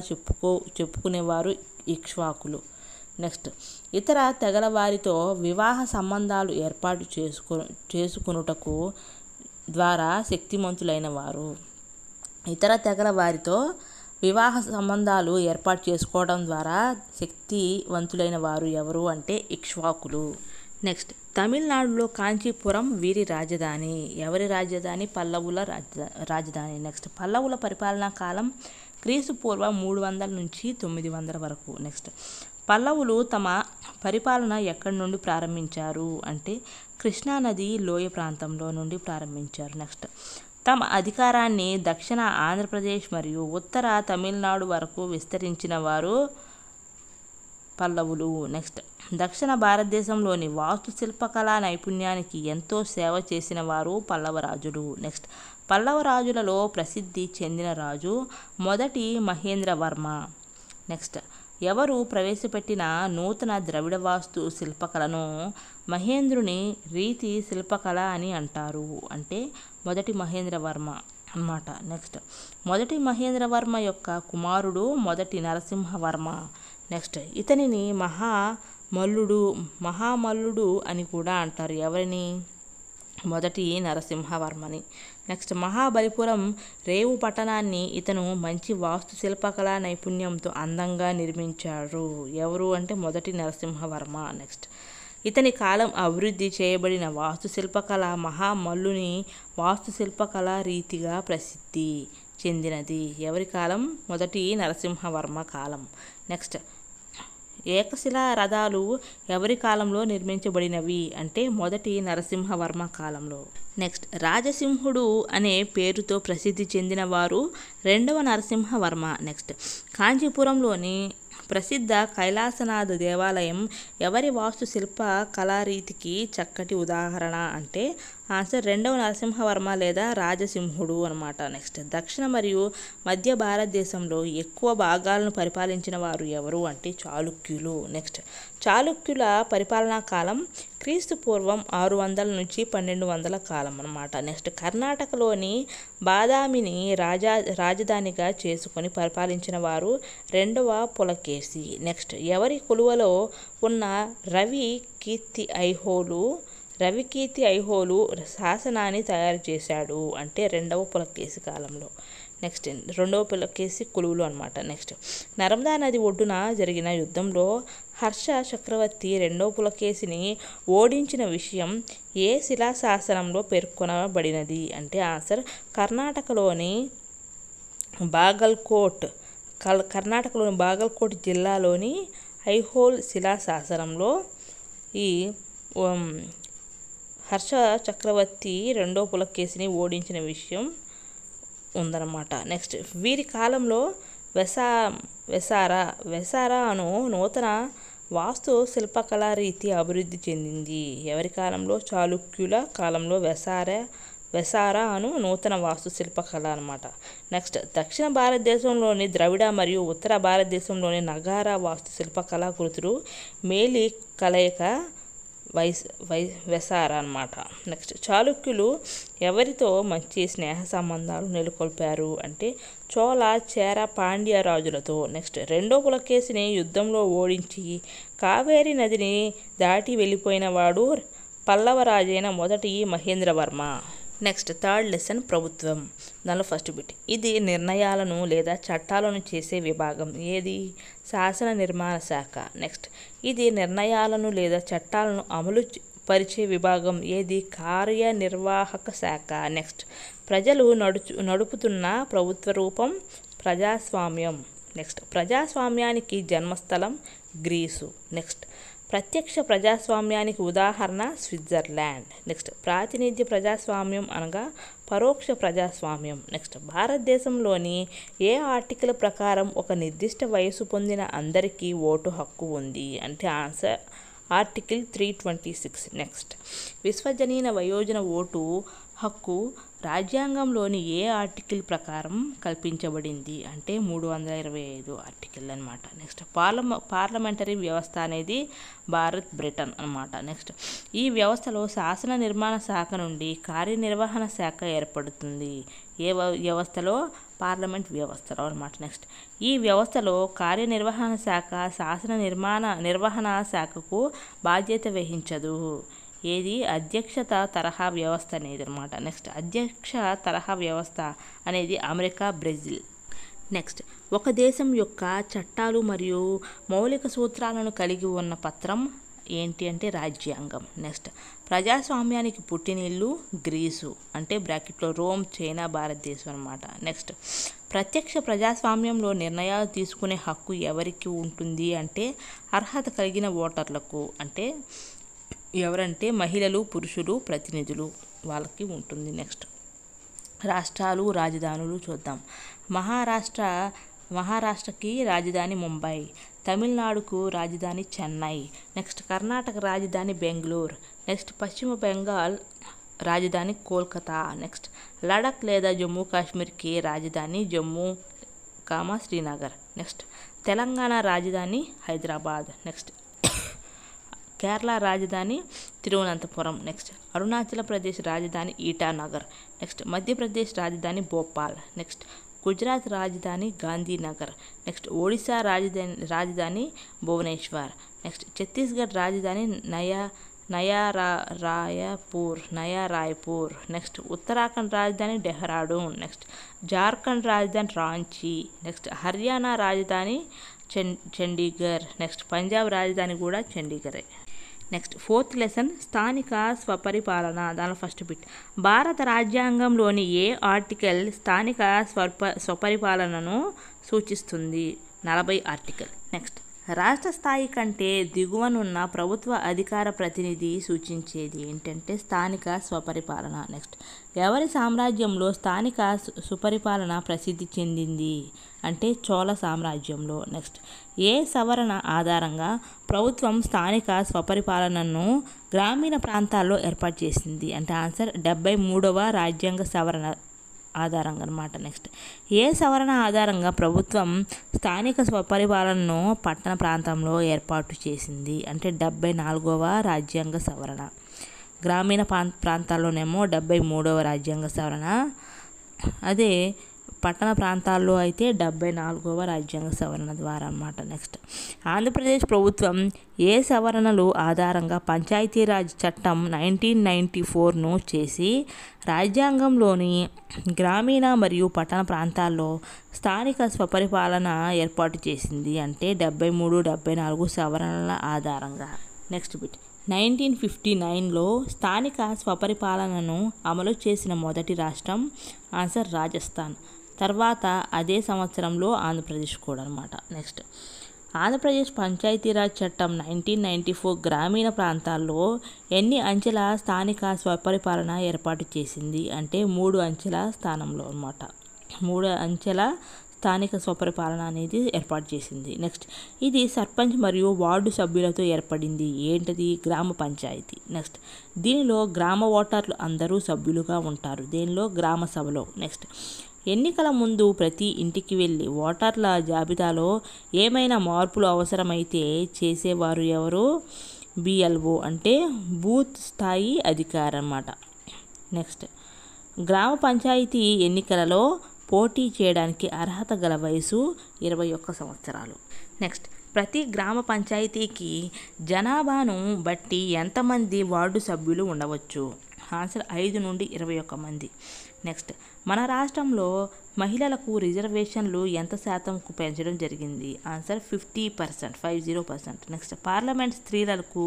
చెప్పుకునేవారు ఇక్ష్వాకులు. నెక్స్ట్ ఇతర తెగల వారితో వివాహ సంబంధాలు ఏర్పాటు చేసుకొనుటకు ద్వారా శక్తిమంతులైన వారు. ఇతర తెగల వారితో వివాహ సంబంధాలు ఏర్పాటు చేసుకోవడం ద్వారా శక్తివంతులైన వారు ఎవరు అంటే ఇక్ష్వాకులు. నెక్స్ట్ తమిళనాడులో కాంచీపురం వీరి రాజధాని. ఎవరి రాజధాని? పల్లవుల రాజధాని. నెక్స్ట్ పల్లవుల పరిపాలనా కాలం క్రీస్తుపూర్వం 300 నుంచి 900 వరకు. నెక్స్ట్ పల్లవులు తమ పరిపాలన ఎక్కడి నుండి ప్రారంభించారు అంటే కృష్ణానది లోయ ప్రాంతంలో నుండి ప్రారంభించారు. నెక్స్ట్ తమ అధికారాన్ని దక్షిణ ఆంధ్రప్రదేశ్ మరియు ఉత్తర తమిళనాడు వరకు విస్తరించిన వారు పల్లవులు. నెక్స్ట్ దక్షిణ భారతదేశంలోని వాస్తుశిల్పకళా నైపుణ్యానికి ఎంతో సేవ చేసిన వారు పల్లవరాజులు. నెక్స్ట్ పల్లవరాజులలో ప్రసిద్ధి చెందిన రాజు మొదటి మహేంద్రవర్మ. నెక్స్ట్ ఎవరు ప్రవేశపెట్టిన నూతన ద్రవిడ వాస్తు శిల్పకళను మహేంద్రుని రీతి శిల్పకళ అని అంటారు అంటే మొదటి మహేంద్రవర్మ అన్నమాట. నెక్స్ట్ మొదటి మహేంద్రవర్మ యొక్క కుమారుడు మొదటి నరసింహవర్మ. నెక్స్ట్ ఇతనిని మహామల్లుడు అని కూడా అంటారు. ఎవరిని? మొదటి నరసింహవర్మని. నెక్స్ట్ మహాబలిపురం రేవు పట్టణాన్ని ఇతను మంచి వాస్తుశిల్పకళా నైపుణ్యంతో అందంగా నిర్మించారు. ఎవరు అంటే మొదటి నరసింహవర్మ. నెక్స్ట్ ఇతని కాలం అభివృద్ధి చేయబడిన వాస్తుశిల్పకళ మహామల్లుని వాస్తుశిల్పకళ రీతిగా ప్రసిద్ధి చెందినది. ఎవరి కాలం? మొదటి నరసింహవర్మ కాలం. నెక్స్ట్ ఏకశిలా రథాలు ఎవరి కాలంలో నిర్మించబడినవి అంటే మొదటి నరసింహవర్మ కాలంలో. నెక్స్ట్ రాజసింహుడు అనే పేరుతో ప్రసిద్ధి చెందిన వారు రెండవ నరసింహవర్మ. నెక్స్ట్ కాంచీపురంలోని ప్రసిద్ధ కైలాసనాథ దేవాలయం ఎవరి వాస్తుశిల్ప కళారీతికి చక్కటి ఉదాహరణ అంటే ఆన్సర్ రెండవ నరసింహవర్మ లేదా రాజసింహుడు అనమాట. నెక్స్ట్ దక్షిణ మరియు మధ్య భారతదేశంలో ఎక్కువ భాగాలను పరిపాలించిన వారు ఎవరు అంటే చాళుక్యులు. నెక్స్ట్ చాళుక్యుల పరిపాలనా కాలం క్రీస్తుపూర్వం 600 నుంచి 1200 కాలం అనమాట. నెక్స్ట్ కర్ణాటకలోని బాదామిని రాజధానిగా చేసుకొని పరిపాలించిన వారు రెండవ పులకేశి. నెక్స్ట్ ఎవరి కొలువలో ఉన్న రవికీర్తి ఐహోలు శాసనాన్ని తయారు చేశాడు అంటే రెండవ పులకేశి కాలంలో. నెక్స్ట్ రెండవ పులకేశి కొలువులు అనమాట. నెక్స్ట్ నర్మదా నది ఒడ్డున జరిగిన యుద్ధంలో హర్ష చక్రవర్తి రెండవ పులకేశిని ఓడించిన విషయం ఏ శిలాశాసనంలో పేర్కొనబడినది అంటే ఆన్సర్ కర్ణాటకలోని బాగల్కోట్ జిల్లాలోని ఐహోల్ శిలాశాసనంలో ఈ హర్ష చక్రవర్తి రెండో పులకేశిని ఓడించిన విషయం ఉందన్నమాట. నెక్స్ట్ వీరి కాలంలో వెసారా అను నూతన వాస్తు శిల్పకళా రీతి అభివృద్ధి చెందింది. ఎవరి కాలంలో? చాళుక్యుల కాలంలో వెసారా అను నూతన వాస్తు శిల్పకళ అనమాట. నెక్స్ట్ దక్షిణ భారతదేశంలోని ద్రవిడ మరియు ఉత్తర భారతదేశంలోని నగార వాస్తు శిల్పకళా కృతులు మేలి కలయిక వెసారా అనమాట. నెక్స్ట్ చాళుక్యులు ఎవరితో మంచి స్నేహ సంబంధాలు నెలకొల్పారు అంటే చోళ, చేర, పాండ్య రాజులతో. నెక్స్ట్ రెండో పులకేశిని యుద్ధంలో ఓడించి కావేరీ నదిని దాటి వెళ్ళిపోయిన వాడు పల్లవ రాజైన మొదటి మహేంద్రవర్మ. నెక్స్ట్ థర్డ్ లెసన్ ప్రభుత్వం. దానిలో ఫస్ట్ బిట్, ఇది నిర్ణయాలను లేదా చట్టాలను చేసే విభాగం. ఏది? శాసన నిర్మాణ శాఖ. నెక్స్ట్ ఇది నిర్ణయాలను లేదా చట్టాలను అమలు పరిచే విభాగం. ఏది? కార్యనిర్వాహక శాఖ. నెక్స్ట్ ప్రజలు నడుపుతున్న ప్రభుత్వ రూపం ప్రజాస్వామ్యం. నెక్స్ట్ ప్రజాస్వామ్యానికి జన్మస్థలం గ్రీసు. నెక్స్ట్ ప్రత్యక్ష ప్రజాస్వామ్యానికి ఉదాహరణ స్విట్జర్లాండ్. నెక్స్ట్ ప్రాతినిధ్య ప్రజాస్వామ్యం అనగా పరోక్ష ప్రజాస్వామ్యం. నెక్స్ట్ భారతదేశంలోని ఏ ఆర్టికల్ ప్రకారం ఒక నిర్దిష్ట వయసు పొందిన అందరికీ ఓటు హక్కు ఉంది అంటే ఆన్సర్ ఆర్టికల్ 326. నెక్స్ట్ విశ్వజనీన వయోజన ఓటు హక్కు రాజ్యాంగంలోని ఏ ఆర్టికల్ ప్రకారం కల్పించబడింది అంటే 325 ఆర్టికల్ అనమాట. నెక్స్ట్ పార్లమెంటరీ వ్యవస్థ అనేది బ్రిటన్ అనమాట. నెక్స్ట్ ఈ వ్యవస్థలో శాసన నిర్మాణ శాఖ నుండి కార్యనిర్వహణ శాఖ ఏర్పడుతుంది. ఏ వ్యవస్థలో? పార్లమెంట్ వ్యవస్థలో అనమాట. నెక్స్ట్ ఈ వ్యవస్థలో కార్యనిర్వహణ శాఖ శాసన నిర్వహణ శాఖకు బాధ్యత వహించదు. ఏది? అధ్యక్షత తరహా వ్యవస్థ అనేది అనమాట. నెక్స్ట్ అధ్యక్ష తరహా వ్యవస్థ అనేది అమెరికా, బ్రెజిల్. నెక్స్ట్ ఒక దేశం యొక్క చట్టాలు మరియు మౌలిక సూత్రాలను కలిగి ఉన్న పత్రం ఏంటి అంటే రాజ్యాంగం. నెక్స్ట్ ప్రజాస్వామ్యానికి పుట్టినిల్లు గ్రీసు అంటే బ్రాకెట్లో రోమ్, చైనా, భారతదేశం అనమాట. నెక్స్ట్ ప్రత్యక్ష ప్రజాస్వామ్యంలో నిర్ణయాలు తీసుకునే హక్కు ఎవరికి ఉంటుంది అంటే అర్హత కలిగిన ఓటర్లకు. అంటే ఎవరంటే మహిళలు, పురుషులు, ప్రతినిధులు వాళ్ళకి ఉంటుంది. నెక్స్ట్ రాష్ట్రాలు, రాజధానులు చూద్దాం. మహారాష్ట్రకి రాజధాని ముంబై, తమిళనాడుకు రాజధాని చెన్నై. నెక్స్ట్ కర్ణాటక రాజధాని బెంగళూరు. నెక్స్ట్ పశ్చిమ బెంగాల్ రాజధాని కోల్కతా. నెక్స్ట్ లడాక్ లేదా జమ్మూ కాశ్మీర్కి రాజధాని జమ్మూ, శ్రీనగర్. నెక్స్ట్ తెలంగాణ రాజధాని హైదరాబాద్. నెక్స్ట్ కేరళ రాజధాని తిరువనంతపురం. నెక్స్ట్ అరుణాచల్ ప్రదేశ్ రాజధాని ఈటానగర్. నెక్స్ట్ మధ్యప్రదేశ్ రాజధాని భోపాల్. నెక్స్ట్ గుజరాత్ రాజధాని గాంధీనగర్. నెక్స్ట్ ఒడిశా రాజధాని భువనేశ్వర్. నెక్స్ట్ ఛత్తీస్గఢ్ రాజధాని రాయ్పూర్. నెక్స్ట్ ఉత్తరాఖండ్ రాజధాని డెహ్రాడూన్. నెక్స్ట్ జార్ఖండ్ రాజధాని రాంచీ. నెక్స్ట్ హర్యానా రాజధాని చండీగఢ్. నెక్స్ట్ పంజాబ్ రాజధాని కూడా చండీగఢే. నెక్స్ట్ ఫోర్త్ లెసన్ స్థానిక స్వపరిపాలన. దానిలో ఫస్ట్ బిట్, భారత రాజ్యాంగంలోని ఏ ఆర్టికల్ స్థానిక స్వపరిపాలనను సూచిస్తుంది? 40 ఆర్టికల్. నెక్స్ట్ రాష్ట్ర స్థాయి కంటే దిగువనున్న ప్రభుత్వ అధికార ప్రతినిధి సూచించేది ఏంటంటే స్థానిక స్వపరిపాలన. నెక్స్ట్ ఎవరి సామ్రాజ్యంలో స్థానిక సుపరిపాలన ప్రసిద్ధి చెందింది అంటే చోళ సామ్రాజ్యంలో. నెక్స్ట్ ఏ సవరణ ఆధారంగా ప్రభుత్వం స్థానిక స్వపరిపాలనను గ్రామీణ ప్రాంతాల్లో ఏర్పాటు చేసింది అంటే ఆన్సర్ 73వ రాజ్యాంగ సవరణ ఆధారంగా అనమాట. నెక్స్ట్ ఏ సవరణ ఆధారంగా ప్రభుత్వం స్థానిక స్వపరిపాలనను పట్టణ ప్రాంతంలో ఏర్పాటు చేసింది అంటే 74వ రాజ్యాంగ సవరణ. గ్రామీణ ప్రాంతాల్లోనేమో 73వ రాజ్యాంగ సవరణ, అదే పట్టణ ప్రాంతాల్లో అయితే 74వ రాజ్యాంగ సవరణ ద్వారా అన్నమాట. నెక్స్ట్ ఆంధ్రప్రదేశ్ ప్రభుత్వం ఏ సవరణలు ఆధారంగా పంచాయతీరాజ్ చట్టం 1994ను చేసి రాజ్యాంగంలోని గ్రామీణ మరియు పట్టణ ప్రాంతాల్లో స్థానిక స్వపరిపాలన ఏర్పాటు చేసింది అంటే 73, 74 సవరణల ఆధారంగా. నెక్స్ట్ బిట్ 1959లో స్థానిక స్వపరిపాలనను అమలు చేసిన మొదటి రాష్ట్రం ఆన్సర్ రాజస్థాన్. తర్వాత అదే సంవత్సరంలో ఆంధ్రప్రదేశ్ కూడా అనమాట. నెక్స్ట్ ఆంధ్రప్రదేశ్ పంచాయతీరాజ్ చట్టం 1994 గ్రామీణ ప్రాంతాల్లో ఎన్ని అంచెల స్థానిక స్వపరిపాలన ఏర్పాటు చేసింది అంటే 3 అంచెల స్థానంలో అన్నమాట. 3 అంచెల స్థానిక స్వపరిపాలన అనేది ఏర్పాటు చేసింది. నెక్స్ట్, ఇది సర్పంచ్ మరియు వార్డు సభ్యులతో ఏర్పడింది. ఏంటది? గ్రామ పంచాయతీ. నెక్స్ట్, దీనిలో గ్రామ ఓటర్లు అందరూ సభ్యులుగా ఉంటారు. దీనిలో గ్రామ సభలో. నెక్స్ట్, ఎన్నికల ముందు ప్రతి ఇంటికి వెళ్ళి ఓటర్ల జాబితాలో ఏమైనా మార్పులు అవసరమైతే చేసేవారు ఎవరు? BLO అంటే బూత్ స్థాయి అధికారి అన్నమాట. నెక్స్ట్, గ్రామ పంచాయతీ ఎన్నికలలో పోటీ చేయడానికి అర్హత గల వయసు 21 సంవత్సరాలు. నెక్స్ట్, ప్రతి గ్రామ పంచాయతీకి జనాభాను బట్టి ఎంతమంది వార్డు సభ్యులు ఉండవచ్చు? ఆన్సర్ 5 నుండి 21 మంది. నెక్స్ట్, మన రాష్ట్రంలో మహిళలకు రిజర్వేషన్లు ఎంత శాతంకు పెంచడం జరిగింది? ఆన్సర్ 50%, 50%. నెక్స్ట్, పార్లమెంట్ స్త్రీలకు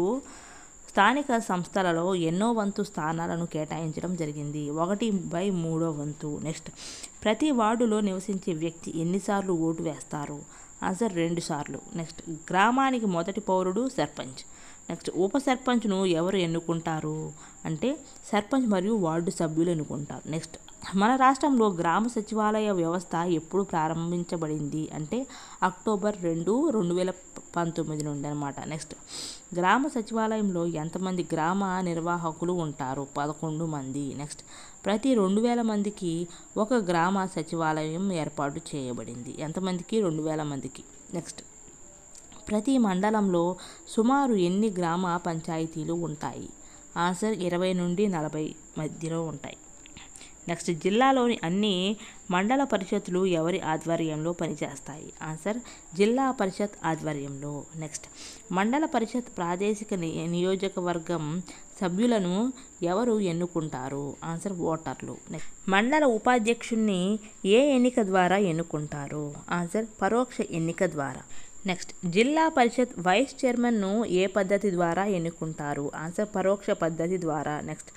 స్థానిక సంస్థలలో ఎన్నో వంతు స్థానాలను కేటాయించడం జరిగింది? 1/3 వంతు. నెక్స్ట్, ప్రతి వార్డులో నివసించే వ్యక్తి ఎన్నిసార్లు ఓటు వేస్తారు? ఆన్సర్ 2 సార్లు. నెక్స్ట్, గ్రామానికి మొదటి పౌరుడు సర్పంచ్. నెక్స్ట్, ఉప సర్పంచ్ను ఎవరు ఎన్నుకుంటారు అంటే సర్పంచ్ మరియు వార్డు సభ్యులు ఎన్నుకుంటారు. నెక్స్ట్, మన రాష్ట్రంలో గ్రామ సచివాలయ వ్యవస్థ ఎప్పుడు ప్రారంభించబడింది అంటే అక్టోబర్ 2, 2019 నుండి అన్నమాట. నెక్స్ట్, గ్రామ సచివాలయంలో ఎంతమంది గ్రామ నిర్వాహకులు ఉంటారు? 11 మంది. నెక్స్ట్, ప్రతి 2000 మందికి ఒక గ్రామ సచివాలయం ఏర్పాటు చేయబడింది. ఎంతమందికి? 2000 మందికి. నెక్స్ట్, ప్రతి మండలంలో సుమారు ఎన్ని గ్రామ పంచాయతీలు ఉంటాయి? ఆన్సర్ 20 నుండి 40 మధ్యలో ఉంటాయి. నెక్స్ట్, జిల్లాలోని అన్ని మండల పరిషత్తులు ఎవరి ఆధ్వర్యంలో పనిచేస్తాయి? ఆన్సర్ జిల్లా పరిషత్ ఆధ్వర్యంలో. నెక్స్ట్, మండల పరిషత్ ప్రాదేశిక నియోజకవర్గం సభ్యులను ఎవరు ఎన్నుకుంటారు? ఆన్సర్ ఓటర్లు. నెక్స్ట్, మండల ఉపాధ్యక్షుడిని ఏ ఎన్నిక ద్వారా ఎన్నుకుంటారు? ఆన్సర్ పరోక్ష ఎన్నిక ద్వారా. నెక్స్ట్, జిల్లా పరిషత్ వైస్ చైర్మన్ను ఏ పద్ధతి ద్వారా ఎన్నుకుంటారు? ఆన్సర్ పరోక్ష పద్ధతి ద్వారా. నెక్స్ట్,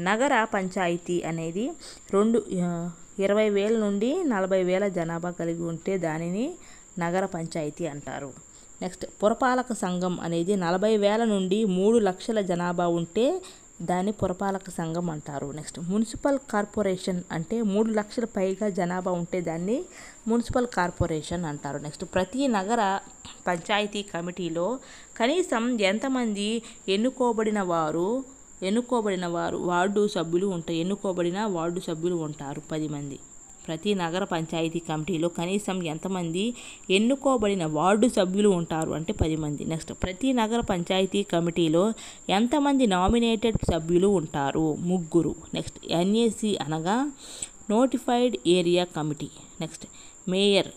నగర పంచాయతీ అనేది 20,000 నుండి 40,000 జనాభా కలిగి ఉంటే దానిని నగర పంచాయతీ అంటారు. నెక్స్ట్, పురపాలక సంఘం అనేది 40,000 నుండి 3 లక్షల జనాభా ఉంటే దాన్ని పురపాలక సంఘం అంటారు. నెక్స్ట్, మున్సిపల్ కార్పొరేషన్ అంటే 3 లక్షల పైగా జనాభా ఉంటే దాన్ని మున్సిపల్ కార్పొరేషన్ అంటారు. నెక్స్ట్, ప్రతి నగర పంచాయతీ కమిటీలో కనీసం ఎంతమంది ఎన్నుకోబడిన వార్డు సభ్యులు ఉంటారు? ఎన్నుకోబడిన వార్డు సభ్యులు ఉంటారు? 10 మంది. ప్రతి నగర పంచాయతీ కమిటీలో కనీసం ఎంతమంది ఎన్నుకోబడిన వార్డు సభ్యులు ఉంటారు అంటే 10 మంది. నెక్స్ట్, ప్రతి నగర పంచాయతీ కమిటీలో ఎంతమంది నామినేటెడ్ సభ్యులు ఉంటారు? 3. నెక్స్ట్, NAC అనగా notified area committee. Next, mayor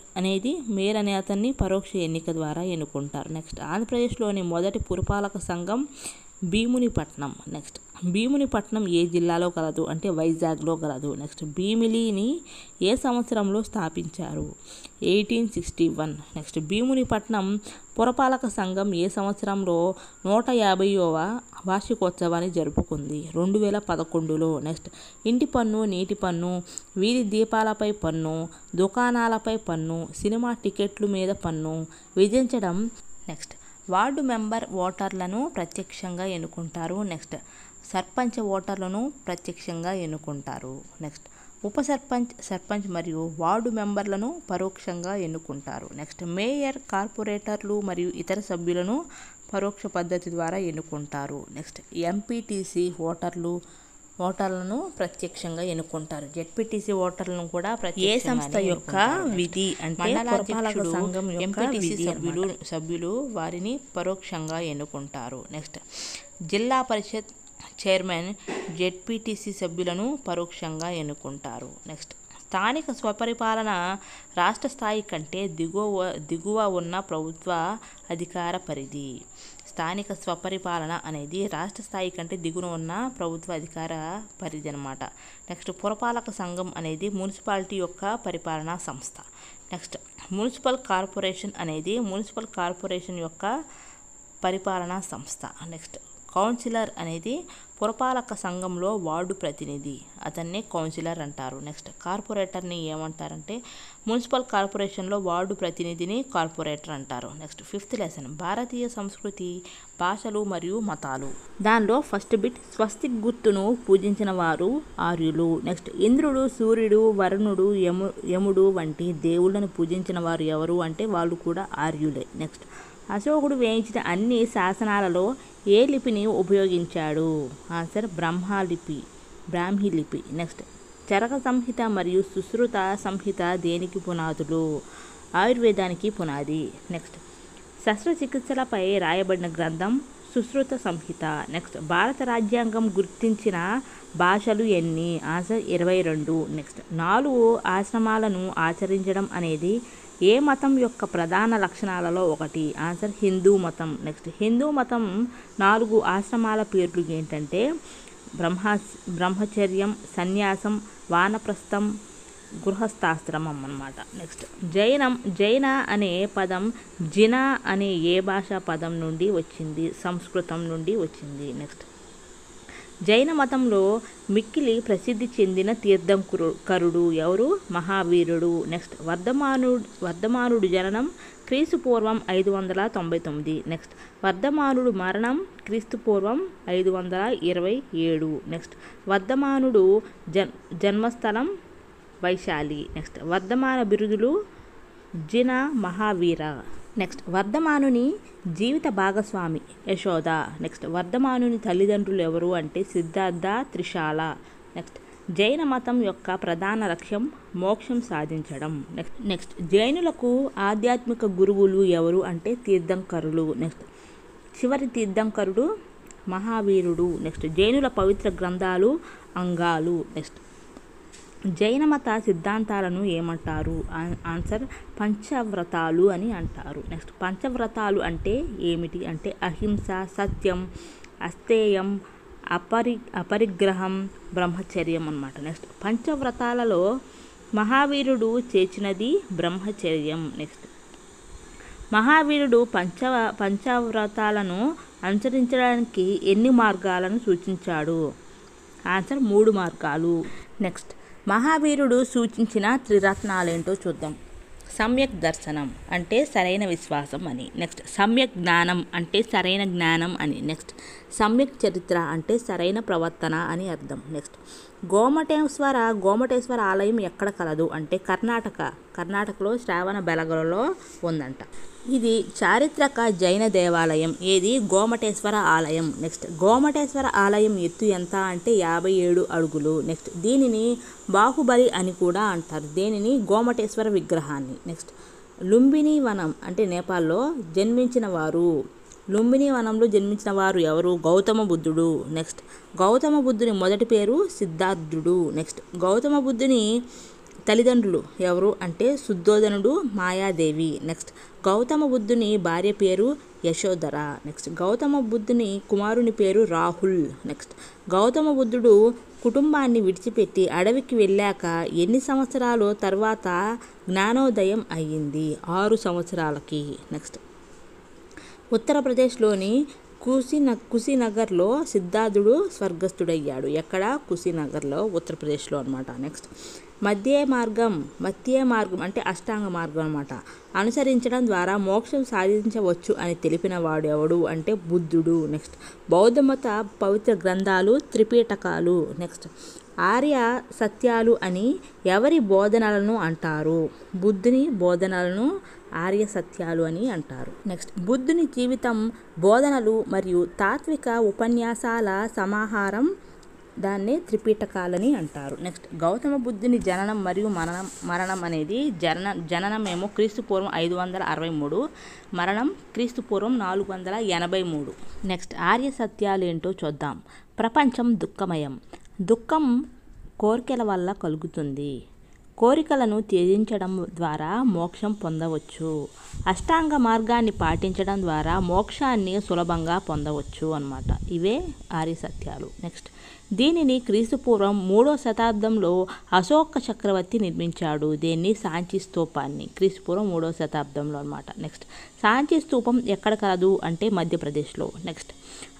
అనే అతన్ని పరోక్ష ఎన్నిక ద్వారా ఎన్నుకుంటారు. నెక్స్ట్, ఆంధ్రప్రదేశ్లోని మొదటి పురపాలక సంఘం భీమునిపట్నం. నెక్స్ట్, భీమునిపట్నం ఏ జిల్లాలో కలదు అంటే వైజాగ్లో కలదు. నెక్స్ట్, భీమిలిని ఏ సంవత్సరంలో స్థాపించారు? 1861. నెక్స్ట్, భీమునిపట్నం పురపాలక సంఘం ఏ సంవత్సరంలో 150వ వార్షికోత్సవాన్ని జరుపుకుంది? 2011లో. నెక్స్ట్, ఇంటి పన్ను, నీటి పన్ను, వీధి దీపాలపై పన్ను, దుకాణాలపై పన్ను, సినిమా టికెట్లు మీద పన్ను విధించడం. నెక్స్ట్, వార్డు మెంబర్ ఓటర్లను ప్రత్యక్షంగా ఎన్నుకుంటారు. నెక్స్ట్, సర్పంచ్ ఓటర్లను ప్రత్యక్షంగా ఎన్నుకుంటారు. నెక్స్ట్, ఉప సర్పంచ్, సర్పంచ్ మరియు వార్డు మెంబర్లను పరోక్షంగా ఎన్నుకుంటారు. నెక్స్ట్, మేయర్, కార్పొరేటర్లు మరియు ఇతర సభ్యులను పరోక్ష పద్ధతి ద్వారా ఎన్నుకుంటారు. నెక్స్ట్, ఎంపీటీసీ ఓటర్లను ప్రత్యక్షంగా ఎన్నుకుంటారు. జెడ్పీటీసీ ఓటర్లను కూడా ఏ సంస్థ యొక్క విధి అంటే పురపాలక సంఘం ఎంపీటీసీ సభ్యులు వారిని పరోక్షంగా ఎన్నుకుంటారు. నెక్స్ట్, జిల్లా పరిషత్ చైర్మన్ జెడ్పీటీసీ సభ్యులను పరోక్షంగా ఎన్నుకుంటారు. నెక్స్ట్, స్థానిక స్వపరిపాలన రాష్ట్ర స్థాయి కంటే దిగువ ఉన్న ప్రభుత్వ అధికార పరిధి. స్థానిక స్వపరిపాలన అనేది రాష్ట్ర స్థాయి కంటే దిగువన ఉన్న ప్రభుత్వ అధికార పరిధి అన్నమాట. నెక్స్ట్, పురపాలక సంఘం అనేది మున్సిపాలిటీ యొక్క పరిపాలనా సంస్థ. నెక్స్ట్, మున్సిపల్ కార్పొరేషన్ అనేది మున్సిపల్ కార్పొరేషన్ యొక్క పరిపాలనా సంస్థ. నెక్స్ట్, కౌన్సిలర్ అనేది పురపాలక సంఘంలో వార్డు ప్రతినిధి, అతన్నే కౌన్సిలర్ అంటారు. నెక్స్ట్ కార్పొరేటర్ని ఏమంటారంటే మున్సిపల్ కార్పొరేషన్లో వార్డు ప్రతినిధిని కార్పొరేటర్ అంటారు. నెక్స్ట్ 5th లెసన్ భారతీయ సంస్కృతి, భాషలు మరియు మతాలు. దానిలో ఫస్ట్ బిట్ స్వస్తిక్ గుర్తును పూజించిన వారు ఆర్యులు. నెక్స్ట్ ఇంద్రుడు, సూర్యుడు, వరుణుడు, యముడు వంటి దేవుళ్ళను పూజించిన వారు ఎవరు అంటే వాళ్ళు కూడా ఆర్యులే. నెక్స్ట్ అశోకుడు వేయించిన అన్ని శాసనాలలో ఏ లిపిని ఉపయోగించాడు? ఆన్సర్ బ్రాహ్మీ లిపి. నెక్స్ట్ చరక సంహిత మరియు సుశ్రుత సంహిత దేనికి పునాదులు? ఆయుర్వేదానికి పునాది. నెక్స్ట్ శస్త్రచికిత్సలపై రాయబడిన గ్రంథం సుశ్రుత సంహిత. నెక్స్ట్ భారత రాజ్యాంగం గుర్తించిన భాషలు ఎన్ని? ఆన్సర్ 22. నెక్స్ట్ 4 ఆశ్రమాలను ఆచరించడం అనేది ఏ మతం యొక్క ప్రధాన లక్షణాలలో ఒకటి? ఆన్సర్ హిందూ మతం. నెక్స్ట్ హిందూ మతం 4 ఆశ్రమాల పేర్లు ఏంటంటే బ్రహ్మచర్యం, సన్యాసం, వానప్రస్థం, గృహస్థాశ్రమం అన్నమాట. నెక్స్ట్ జైన అనే పదం జిన అనే ఏ భాషా పదం నుండి వచ్చింది? సంస్కృతం నుండి వచ్చింది. నెక్స్ట్ జైన మతంలో మిక్కిలి ప్రసిద్ధి చెందిన తీర్థంకరుడు ఎవరు? మహావీరుడు. నెక్స్ట్ వర్ధమానుడు జననం క్రీస్తుపూర్వం 599. నెక్స్ట్ వర్ధమానుడు మరణం క్రీస్తుపూర్వం 527. నెక్స్ట్ వర్ధమానుడు జన్మస్థలం వైశాలి. నెక్స్ట్ వర్ధమాన బిరుదులు జిన, మహావీర. నెక్స్ట్ వర్ధమానుని జీవిత భాగస్వామి యశోద. నెక్స్ట్ వర్ధమానుని తల్లిదండ్రులు ఎవరు అంటే సిద్ధార్థ, త్రిశాల. నెక్స్ట్ జైన మతం యొక్క ప్రధాన లక్ష్యం మోక్షం సాధించడం. నెక్స్ట్ జైనులకు ఆధ్యాత్మిక గురువులు ఎవరు అంటే తీర్థంకరులు. నెక్స్ట్ చివరి తీర్థంకరుడు మహావీరుడు. నెక్స్ట్ జైనుల పవిత్ర గ్రంథాలు అంగాలు. నెక్స్ట్ జైన మత సిద్ధాంతాలను ఏమంటారు? ఆన్సర్ పంచవ్రతాలు అని అంటారు. నెక్స్ట్ పంచవ్రతాలు అంటే ఏమిటి అంటే అహింస, సత్యం, అస్తేయం, అపరిగ్రహం, బ్రహ్మచర్యం అన్నమాట. నెక్స్ట్ పంచవ్రతాలలో మహావీరుడు చేర్చినది బ్రహ్మచర్యం. నెక్స్ట్ మహావీరుడు పంచవ్రతాలను అనుసరించడానికి ఎన్ని మార్గాలను సూచించాడు? ఆన్సర్ 3 మార్గాలు. నెక్స్ట్ మహావీరుడు సూచించిన త్రిరత్నాలేంటో చూద్దాం. సమ్యక్ దర్శనం అంటే సరైన విశ్వాసం అని. నెక్స్ట్ సమ్యక్ జ్ఞానం అంటే సరైన జ్ఞానం అని. నెక్స్ట్ సమ్యక్ చరిత్ర అంటే సరైన ప్రవర్తన అని అర్థం. నెక్స్ట్ గోమటేశ్వర ఆలయం ఎక్కడ కలదు అంటే కర్ణాటకలో శ్రావణ బెళగొలలో ఉందంట. ఇది చారిత్రక జైన దేవాలయం. ఏది? గోమటేశ్వర ఆలయం. నెక్స్ట్ గోమటేశ్వర ఆలయం ఎత్తు ఎంత అంటే 57 అడుగులు. నెక్స్ట్ దీనిని బాహుబలి అని కూడా అంటారు, దేనిని? గోమటేశ్వర విగ్రహాన్ని. నెక్స్ట్ లుంబిని వనం అంటే నేపాల్లో జన్మించిన వారు ఎవరు? గౌతమ బుద్ధుడు. నెక్స్ట్ గౌతమ బుద్ధుని మొదటి పేరు సిద్ధార్థుడు. నెక్స్ట్ గౌతమ బుద్ధుని తల్లిదండ్రులు ఎవరు అంటే శుద్ధోదనుడు, మాయాదేవి. నెక్స్ట్ గౌతమ బుద్ధుని భార్య పేరు యశోధర. నెక్స్ట్ గౌతమ బుద్ధుని కుమారుని పేరు రాహుల్. నెక్స్ట్ గౌతమ బుద్ధుడు కుటుంబాన్ని విడిచిపెట్టి అడవికి వెళ్ళాక ఎన్ని సంవత్సరాలు తర్వాత జ్ఞానోదయం అయ్యింది? 6 సంవత్సరాలకి. నెక్స్ట్ ఉత్తరప్రదేశ్లోని కుశీనగర్లో సిద్ధార్థుడు స్వర్గస్థుడయ్యాడు. ఎక్కడ? కుశీనగర్లో, ఉత్తరప్రదేశ్లో అనమాట. నెక్స్ట్ మధ్య మార్గం అంటే అష్టాంగ మార్గం అనమాట అనుసరించడం ద్వారా మోక్షం సాధించవచ్చు అని తెలిపిన వాడు ఎవడు అంటే బుద్ధుడు. నెక్స్ట్ బౌద్ధమత పవిత్ర గ్రంథాలు త్రిపీటకాలు. నెక్స్ట్ ఆర్య సత్యాలు అని ఎవరి బోధనలను అంటారు? బుద్ధుని బోధనలను ఆర్య సత్యాలు అని అంటారు. నెక్స్ట్ బుద్ధుని జీవితం, బోధనలు మరియు తాత్విక ఉపన్యాసాల సమాహారం, దాన్నే త్రిపీటకాలని అంటారు. నెక్స్ట్ గౌతమ బుద్ధుని జననం మరియు మరణం అనేది జననమేమో క్రీస్తుపూర్వం 563, మరణం క్రీస్తుపూర్వం 483. నెక్స్ట్ ఆర్య సత్యాలు ఏంటో చూద్దాం. ప్రపంచం దుఃఖమయం. దుఃఖం కోర్కెల వల్ల కలుగుతుంది. కోరికలను త్యజించడం ద్వారా మోక్షం పొందవచ్చు. అష్టాంగ మార్గాన్ని పాటించడం ద్వారా మోక్షాన్ని సులభంగా పొందవచ్చు అన్నమాట. ఇవే ఆర్య సత్యాలు. నెక్స్ట్, దీనిని క్రీస్తుపూర్వం 3వ శతాబ్దంలో అశోక చక్రవర్తి నిర్మించాడు. దీన్ని సాంచి స్తూపాన్ని క్రీస్తుపూర్వం 3వ శతాబ్దంలో అన్నమాట. నెక్స్ట్, సాంచి స్తూపం ఎక్కడ కలదు అంటే మధ్యప్రదేశ్లో. నెక్స్ట్,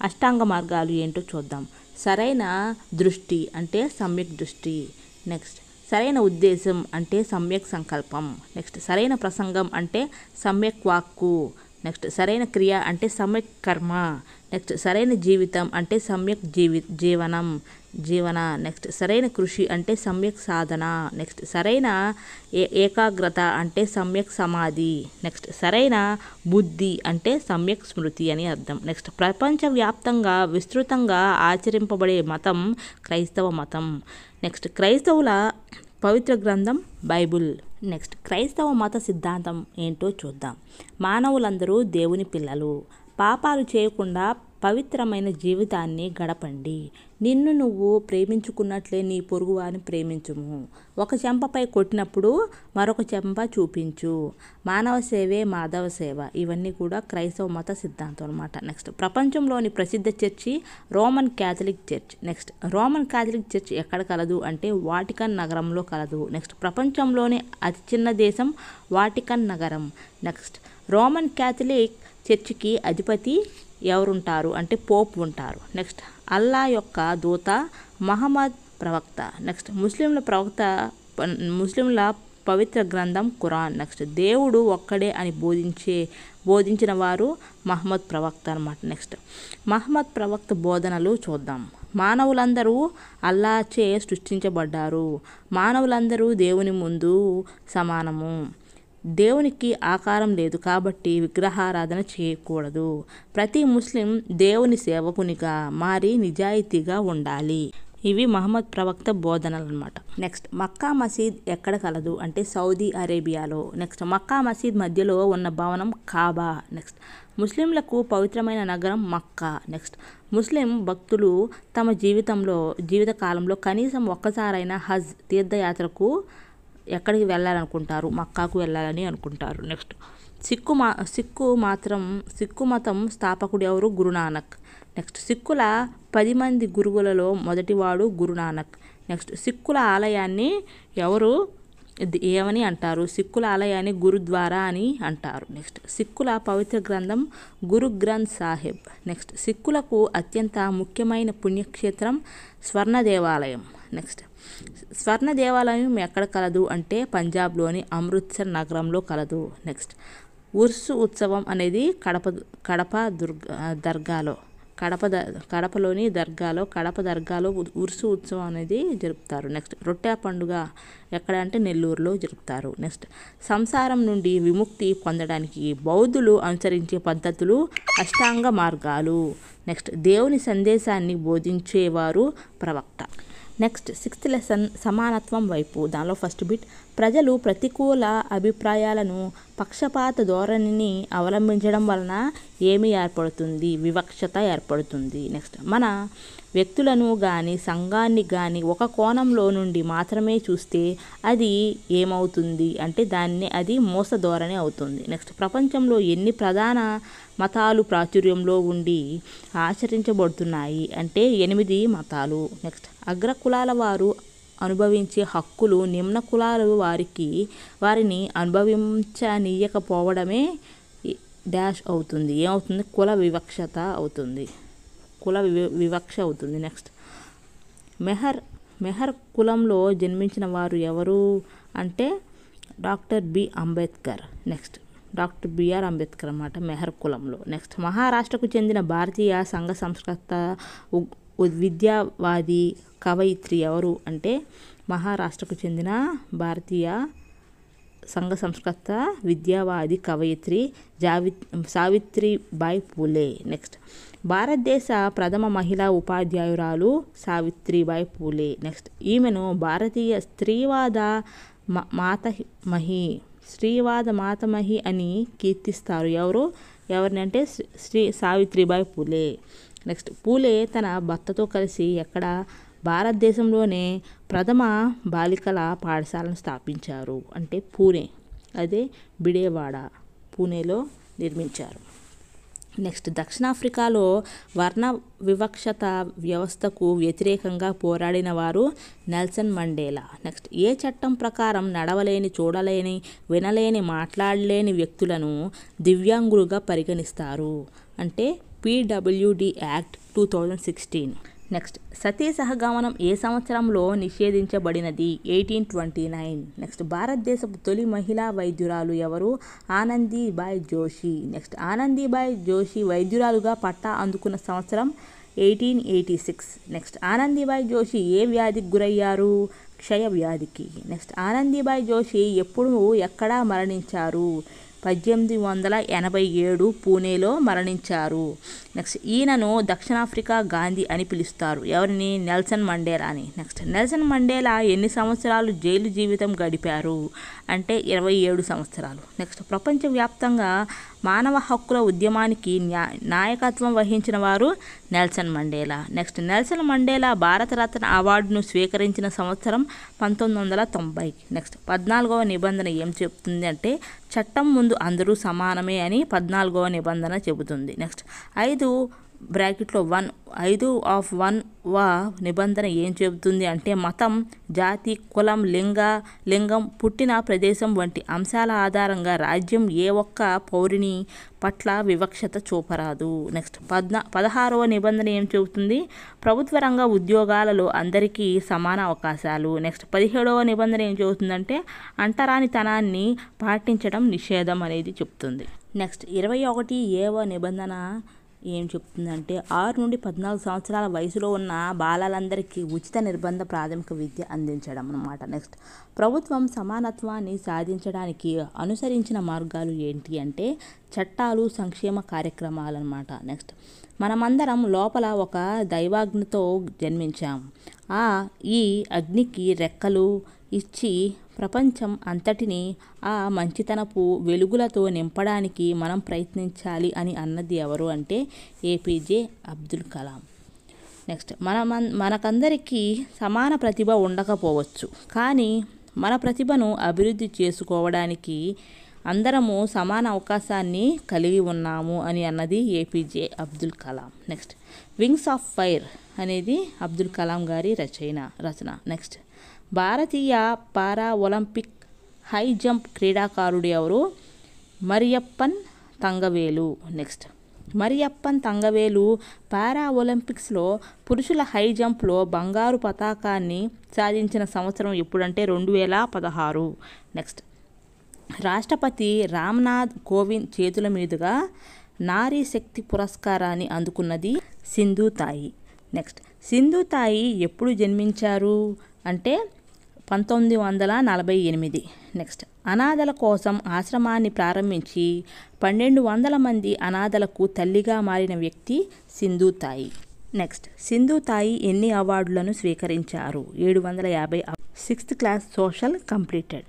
అష్టాంగ మార్గాలు ఏంటో చూద్దాం. సరైన దృష్టి అంటే సమ్యక్ దృష్టి. నెక్స్ట్, సరైన ఉద్దేశం అంటే సమ్యక్ సంకల్పం. నెక్స్ట్, సరైన ప్రసంగం అంటే సమ్యక్ వాక్కు. నెక్స్ట్, సరైన క్రియ అంటే సమ్యక్ కర్మ. నెక్స్ట్, సరైన జీవితం అంటే సమ్యక్ జీవన. నెక్స్ట్, సరైన కృషి అంటే సమ్యక్ సాధన. నెక్స్ట్, సరైన ఏకాగ్రత అంటే సమ్యక్ సమాధి. నెక్స్ట్, సరైన బుద్ధి అంటే సమ్యక్ స్మృతి అని అర్థం. నెక్స్ట్, ప్రపంచవ్యాప్తంగా విస్తృతంగా ఆచరింపబడే మతం క్రైస్తవ మతం. నెక్స్ట్, క్రైస్తవుల పవిత్ర గ్రంథం బైబుల్. నెక్స్ట్, క్రైస్తవ మత సిద్ధాంతం ఏంటో చూద్దాం. మానవులందరూ దేవుని పిల్లలు. పాపాలు చేయకుండా పవిత్రమైన జీవితాన్ని గడపండి. నిన్ను నువ్వు ప్రేమించుకున్నట్లే నీ పొరుగువారిని ప్రేమించుము. ఒక చెంపపై కొట్టినప్పుడు మరొక చెంప చూపించు. మానవ సేవే మాధవ సేవ. ఇవన్నీ కూడా క్రైస్తవ మత సిద్ధాంతం అన్నమాట. నెక్స్ట్, ప్రపంచంలోని ప్రసిద్ధ church Roman Catholic church. Next, Roman Catholic church ఎక్కడ కలదు అంటే వాటికన్ నగరంలో కలదు. నెక్స్ట్, ప్రపంచంలోని అతి చిన్న దేశం వాటికన్ నగరం. నెక్స్ట్, రోమన్ క్యాథలిక్ చర్చికి అధిపతి ఎవరుంటారు అంటే పోప్ ఉంటారు. నెక్స్ట్, అల్లా యొక్క దూత మహమ్మద్ ప్రవక్త. నెక్స్ట్, ముస్లింల పవిత్ర గ్రంథం ఖురాన్. నెక్స్ట్, దేవుడు ఒక్కడే అని బోధించిన వారు మహమ్మద్ ప్రవక్త అన్నమాట. నెక్స్ట్, మహమ్మద్ ప్రవక్త బోధనలు చూద్దాం. మానవులందరూ అల్లాచే సృష్టించబడ్డారు. మానవులందరూ దేవుని ముందు సమానము. దేవునికి ఆకారం లేదు కాబట్టి విగ్రహారాధన చేయకూడదు. ప్రతి ముస్లిం దేవుని సేవకునిగా మారి నిజాయితీగా ఉండాలి. ఇవి మహమ్మద్ ప్రవక్త బోధనలు అన్నమాట. నెక్స్ట్, మక్కా మసీద్ ఎక్కడ కలదు అంటే సౌదీ అరేబియాలో. నెక్స్ట్, మక్కా మసీద్ మధ్యలో ఉన్న భవనం కాబా. నెక్స్ట్, ముస్లింలకు పవిత్రమైన నగరం మక్కా. నెక్స్ట్, ముస్లిం భక్తులు తమ జీవితకాలంలో కనీసం ఒక్కసారైనా హజ్ తీర్థయాత్రకు ఎక్కడికి వెళ్ళాలనుకుంటారు? మక్కాకు వెళ్ళాలని అనుకుంటారు. నెక్స్ట్, సిక్కు మతం స్థాపకుడు ఎవరు? గురునానక్. నెక్స్ట్, సిక్కుల 10 మంది గురువులలో మొదటివాడు గురునానక్. నెక్స్ట్, సిక్కుల ఆలయాన్ని ఏమని అంటారు? సిక్కుల ఆలయాన్ని గురుద్వారా అని అంటారు. నెక్స్ట్, సిక్కుల పవిత్ర గ్రంథం గురు గ్రంథ్ సాహిబ్. నెక్స్ట్, సిక్కులకు అత్యంత ముఖ్యమైన పుణ్యక్షేత్రం స్వర్ణ దేవాలయం. నెక్స్ట్, స్వర్ణ దేవాలయం ఎక్కడ కలదు అంటే పంజాబ్లోని అమృత్సర్ నగరంలో కలదు. నెక్స్ట్, ఉర్సు ఉత్సవం అనేది కడపలోని దర్గాలో ఉర్సు ఉత్సవం అనేది జరుపుతారు. నెక్స్ట్, రొట్టె పండుగ ఎక్కడ అంటే నెల్లూరులో జరుపుతారు. నెక్స్ట్, సంసారం నుండి విముక్తి పొందడానికి బౌద్ధులు అనుసరించే పద్ధతులు అష్టాంగ మార్గాలు. నెక్స్ట్, దేవుని సందేశాన్ని బోధించేవారు ప్రవక్త. నెక్స్ట్, 6th లెసన్ సమానత్వం వైపు. దానిలో ఫస్ట్ బిట్, ప్రజలు ప్రతికూల అభిప్రాయాలను పక్షపాత ధోరణిని అవలంబించడం వలన ఏమి ఏర్పడుతుంది? వివక్షత ఏర్పడుతుంది. నెక్స్ట్, మన వ్యక్తులను కానీ సంఘాన్ని కానీ ఒక కోణంలో నుండి మాత్రమే చూస్తే అది ఏమవుతుంది అంటే అది మోస ధోరణి అవుతుంది. నెక్స్ట్, ప్రపంచంలో ఎన్ని ప్రధాన మతాలు ప్రాచుర్యంలో ఉండి ఆచరించబడుతున్నాయి అంటే 8 మతాలు. నెక్స్ట్, అగ్రకులాల వారు అనుభవించే హక్కులు నిమ్న కులాలు వారిని అనుభవించనీయకపోవడమే డాష్ అవుతుంది. ఏమవుతుంది? కుల వివక్ష అవుతుంది. నెక్స్ట్, మెహర్ కులంలో జన్మించిన వారు ఎవరు అంటే doctor B Ambedkar. Next, doctor BR Ambedkar అన్నమాట మెహర్ కులంలో. నెక్స్ట్, మహారాష్ట్రకు చెందిన భారతీయ సంఘ సంస్కర్త విద్యావాది కవయిత్రి ఎవరు అంటే మహారాష్ట్రకు చెందిన భారతీయ సంఘ సంస్కర్త విద్యావాది కవయిత్రి సావిత్రిబాయి పూలే. నెక్స్ట్, భారతదేశ ప్రథమ మహిళా ఉపాధ్యాయురాలు సావిత్రిబాయి పూలే. నెక్స్ట్, ఈమెను భారతీయ స్త్రీవాద మాతామహి అని కీర్తిస్తారు. ఎవరిని అంటే సావిత్రిబాయి పూలే. నెక్స్ట్, పూలే తన భర్తతో కలిసి ఎక్కడ భారతదేశంలోనే ప్రథమ బాలికల పాఠశాలను స్థాపించారు. అంటే పూణే, అదే బిడేవాడ, పూణేలో నిర్మించారు. నెక్స్ట్, దక్షిణాఫ్రికాలో వర్ణ వివక్షత వ్యవస్థకు వ్యతిరేకంగా పోరాడిన వారు నెల్సన్ మండేలా. నెక్స్ట్, ఏ చట్టం ప్రకారం నడవలేని, చూడలేని, వినలేని, మాట్లాడలేని వ్యక్తులను దివ్యాంగులుగా పరిగణిస్తారు? అంటే PWD యాక్ట్ 2016. నెక్స్ట్, సతీ సహగమనం ఏ సంవత్సరంలో నిషేధించబడినది? 1829. నెక్స్ట్, భారతదేశపు తొలి మహిళా వైద్యురాలు ఎవరు? ఆనందీబాయ్ జోషి. నెక్స్ట్, ఆనందీబాయ్ జోషి వైద్యురాలుగా పట్టా అందుకున్న సంవత్సరం 1886. నెక్స్ట్, ఆనందీబాయ్ జోషి ఏ వ్యాధికి గురయ్యారు? క్షయ వ్యాధికి. నెక్స్ట్, ఆనందీబాయ్ జోషి ఎప్పుడు, ఎక్కడ మరణించారు? 1887 పూణేలో మరణించారు. నెక్స్ట్, ఈయనను దక్షిణాఫ్రికా గాంధీ అని పిలుస్తారు. ఎవరిని? నెల్సన్ మండేలాని. నెక్స్ట్, నెల్సన్ మండేలా ఎన్ని సంవత్సరాలు జైలు జీవితం గడిపారు? అంటే 27 సంవత్సరాలు. నెక్స్ట్, ప్రపంచవ్యాప్తంగా మానవ హక్కుల ఉద్యమానికి నాయకత్వం వహించిన వారు Nelson Mandela. Next, Nelson Mandela Bharat Ratna అవార్డును స్వీకరించిన సంవత్సరం 1990. నెక్స్ట్, 14వ నిబంధన ఏం చెప్తుంది అంటే చట్టం ముందు అందరూ సమానమే అని 14వ నిబంధన చెబుతుంది. నెక్స్ట్, 5/1వ నిబంధన ఏం చెబుతుంది అంటే మతం, జాతి, కులం, లింగం, పుట్టిన ప్రదేశం వంటి అంశాల ఆధారంగా రాజ్యం ఏ ఒక్క పౌరుని పట్ల వివక్షత చూపరాదు. నెక్స్ట్, 16వ నిబంధన ఏం చెబుతుంది? ప్రభుత్వ రంగ ఉద్యోగాలలో అందరికీ సమాన అవకాశాలు. నెక్స్ట్, 17వ నిబంధన ఏం చెబుతుందంటే అంటరానితనాన్ని పాటించడం నిషేధం అనేది చెప్తుంది. నెక్స్ట్, 21వ నిబంధన ఏం చెప్తుందంటే 6 నుండి 14 సంవత్సరాల వయసులో ఉన్న బాలలందరికీ ఉచిత నిర్బంధ ప్రాథమిక విద్య అందించడం అన్నమాట. నెక్స్ట్, ప్రభుత్వం సమానత్వాన్ని సాధించడానికి అనుసరించిన మార్గాలు ఏంటి అంటే చట్టాలు, సంక్షేమ కార్యక్రమాలు అన్నమాట. నెక్స్ట్, మనమందరం లోపల ఒక దైవాగ్నితో జన్మించాం. ఈ అగ్నికి రెక్కలు ఇచ్చి ప్రపంచం అంతటిని ఆ మంచితనపు వెలుగులతో నింపడానికి మనం ప్రయత్నించాలి అని అన్నది ఎవరు అంటే APJ అబ్దుల్ కలాం. నెక్స్ట్, మనకందరికీ సమాన ప్రతిభ ఉండకపోవచ్చు, కానీ మన ప్రతిభను అభివృద్ధి చేసుకోవడానికి అందరము సమాన అవకాశాన్ని కలిగి ఉన్నాము అని అన్నది APJ Abdul Kalam. Next, wings of fire అనేది అబ్దుల్ కలాం గారి రచన. నెక్స్ట్, భారతీయ పారా ఒలింపిక్ హై జంప్ క్రీడాకారుడు ఎవరు? మరియప్పన్ తంగవేలు. నెక్స్ట్, మరియప్పన్ తంగవేలు పారా ఒలింపిక్స్లో పురుషుల హై జంప్లో బంగారు పతాకాన్ని సాధించిన సంవత్సరం ఎప్పుడంటే 2016. నెక్స్ట్, రాష్ట్రపతి రామ్నాథ్ కోవింద్ చేతుల మీదుగా నారీ శక్తి పురస్కారాన్ని అందుకున్నది సింధు తాయి. నెక్స్ట్, సింధు తాయి ఎప్పుడు జన్మించారు అంటే 1948. నెక్స్ట్, అనాథల కోసం ఆశ్రమాన్ని ప్రారంభించి 1200 మంది అనాథలకు తల్లిగా మారిన వ్యక్తి సింధు తాయి. నెక్స్ట్, సింధు తాయి ఎన్ని అవార్డులను స్వీకరించారు? 750. 6th class social completed.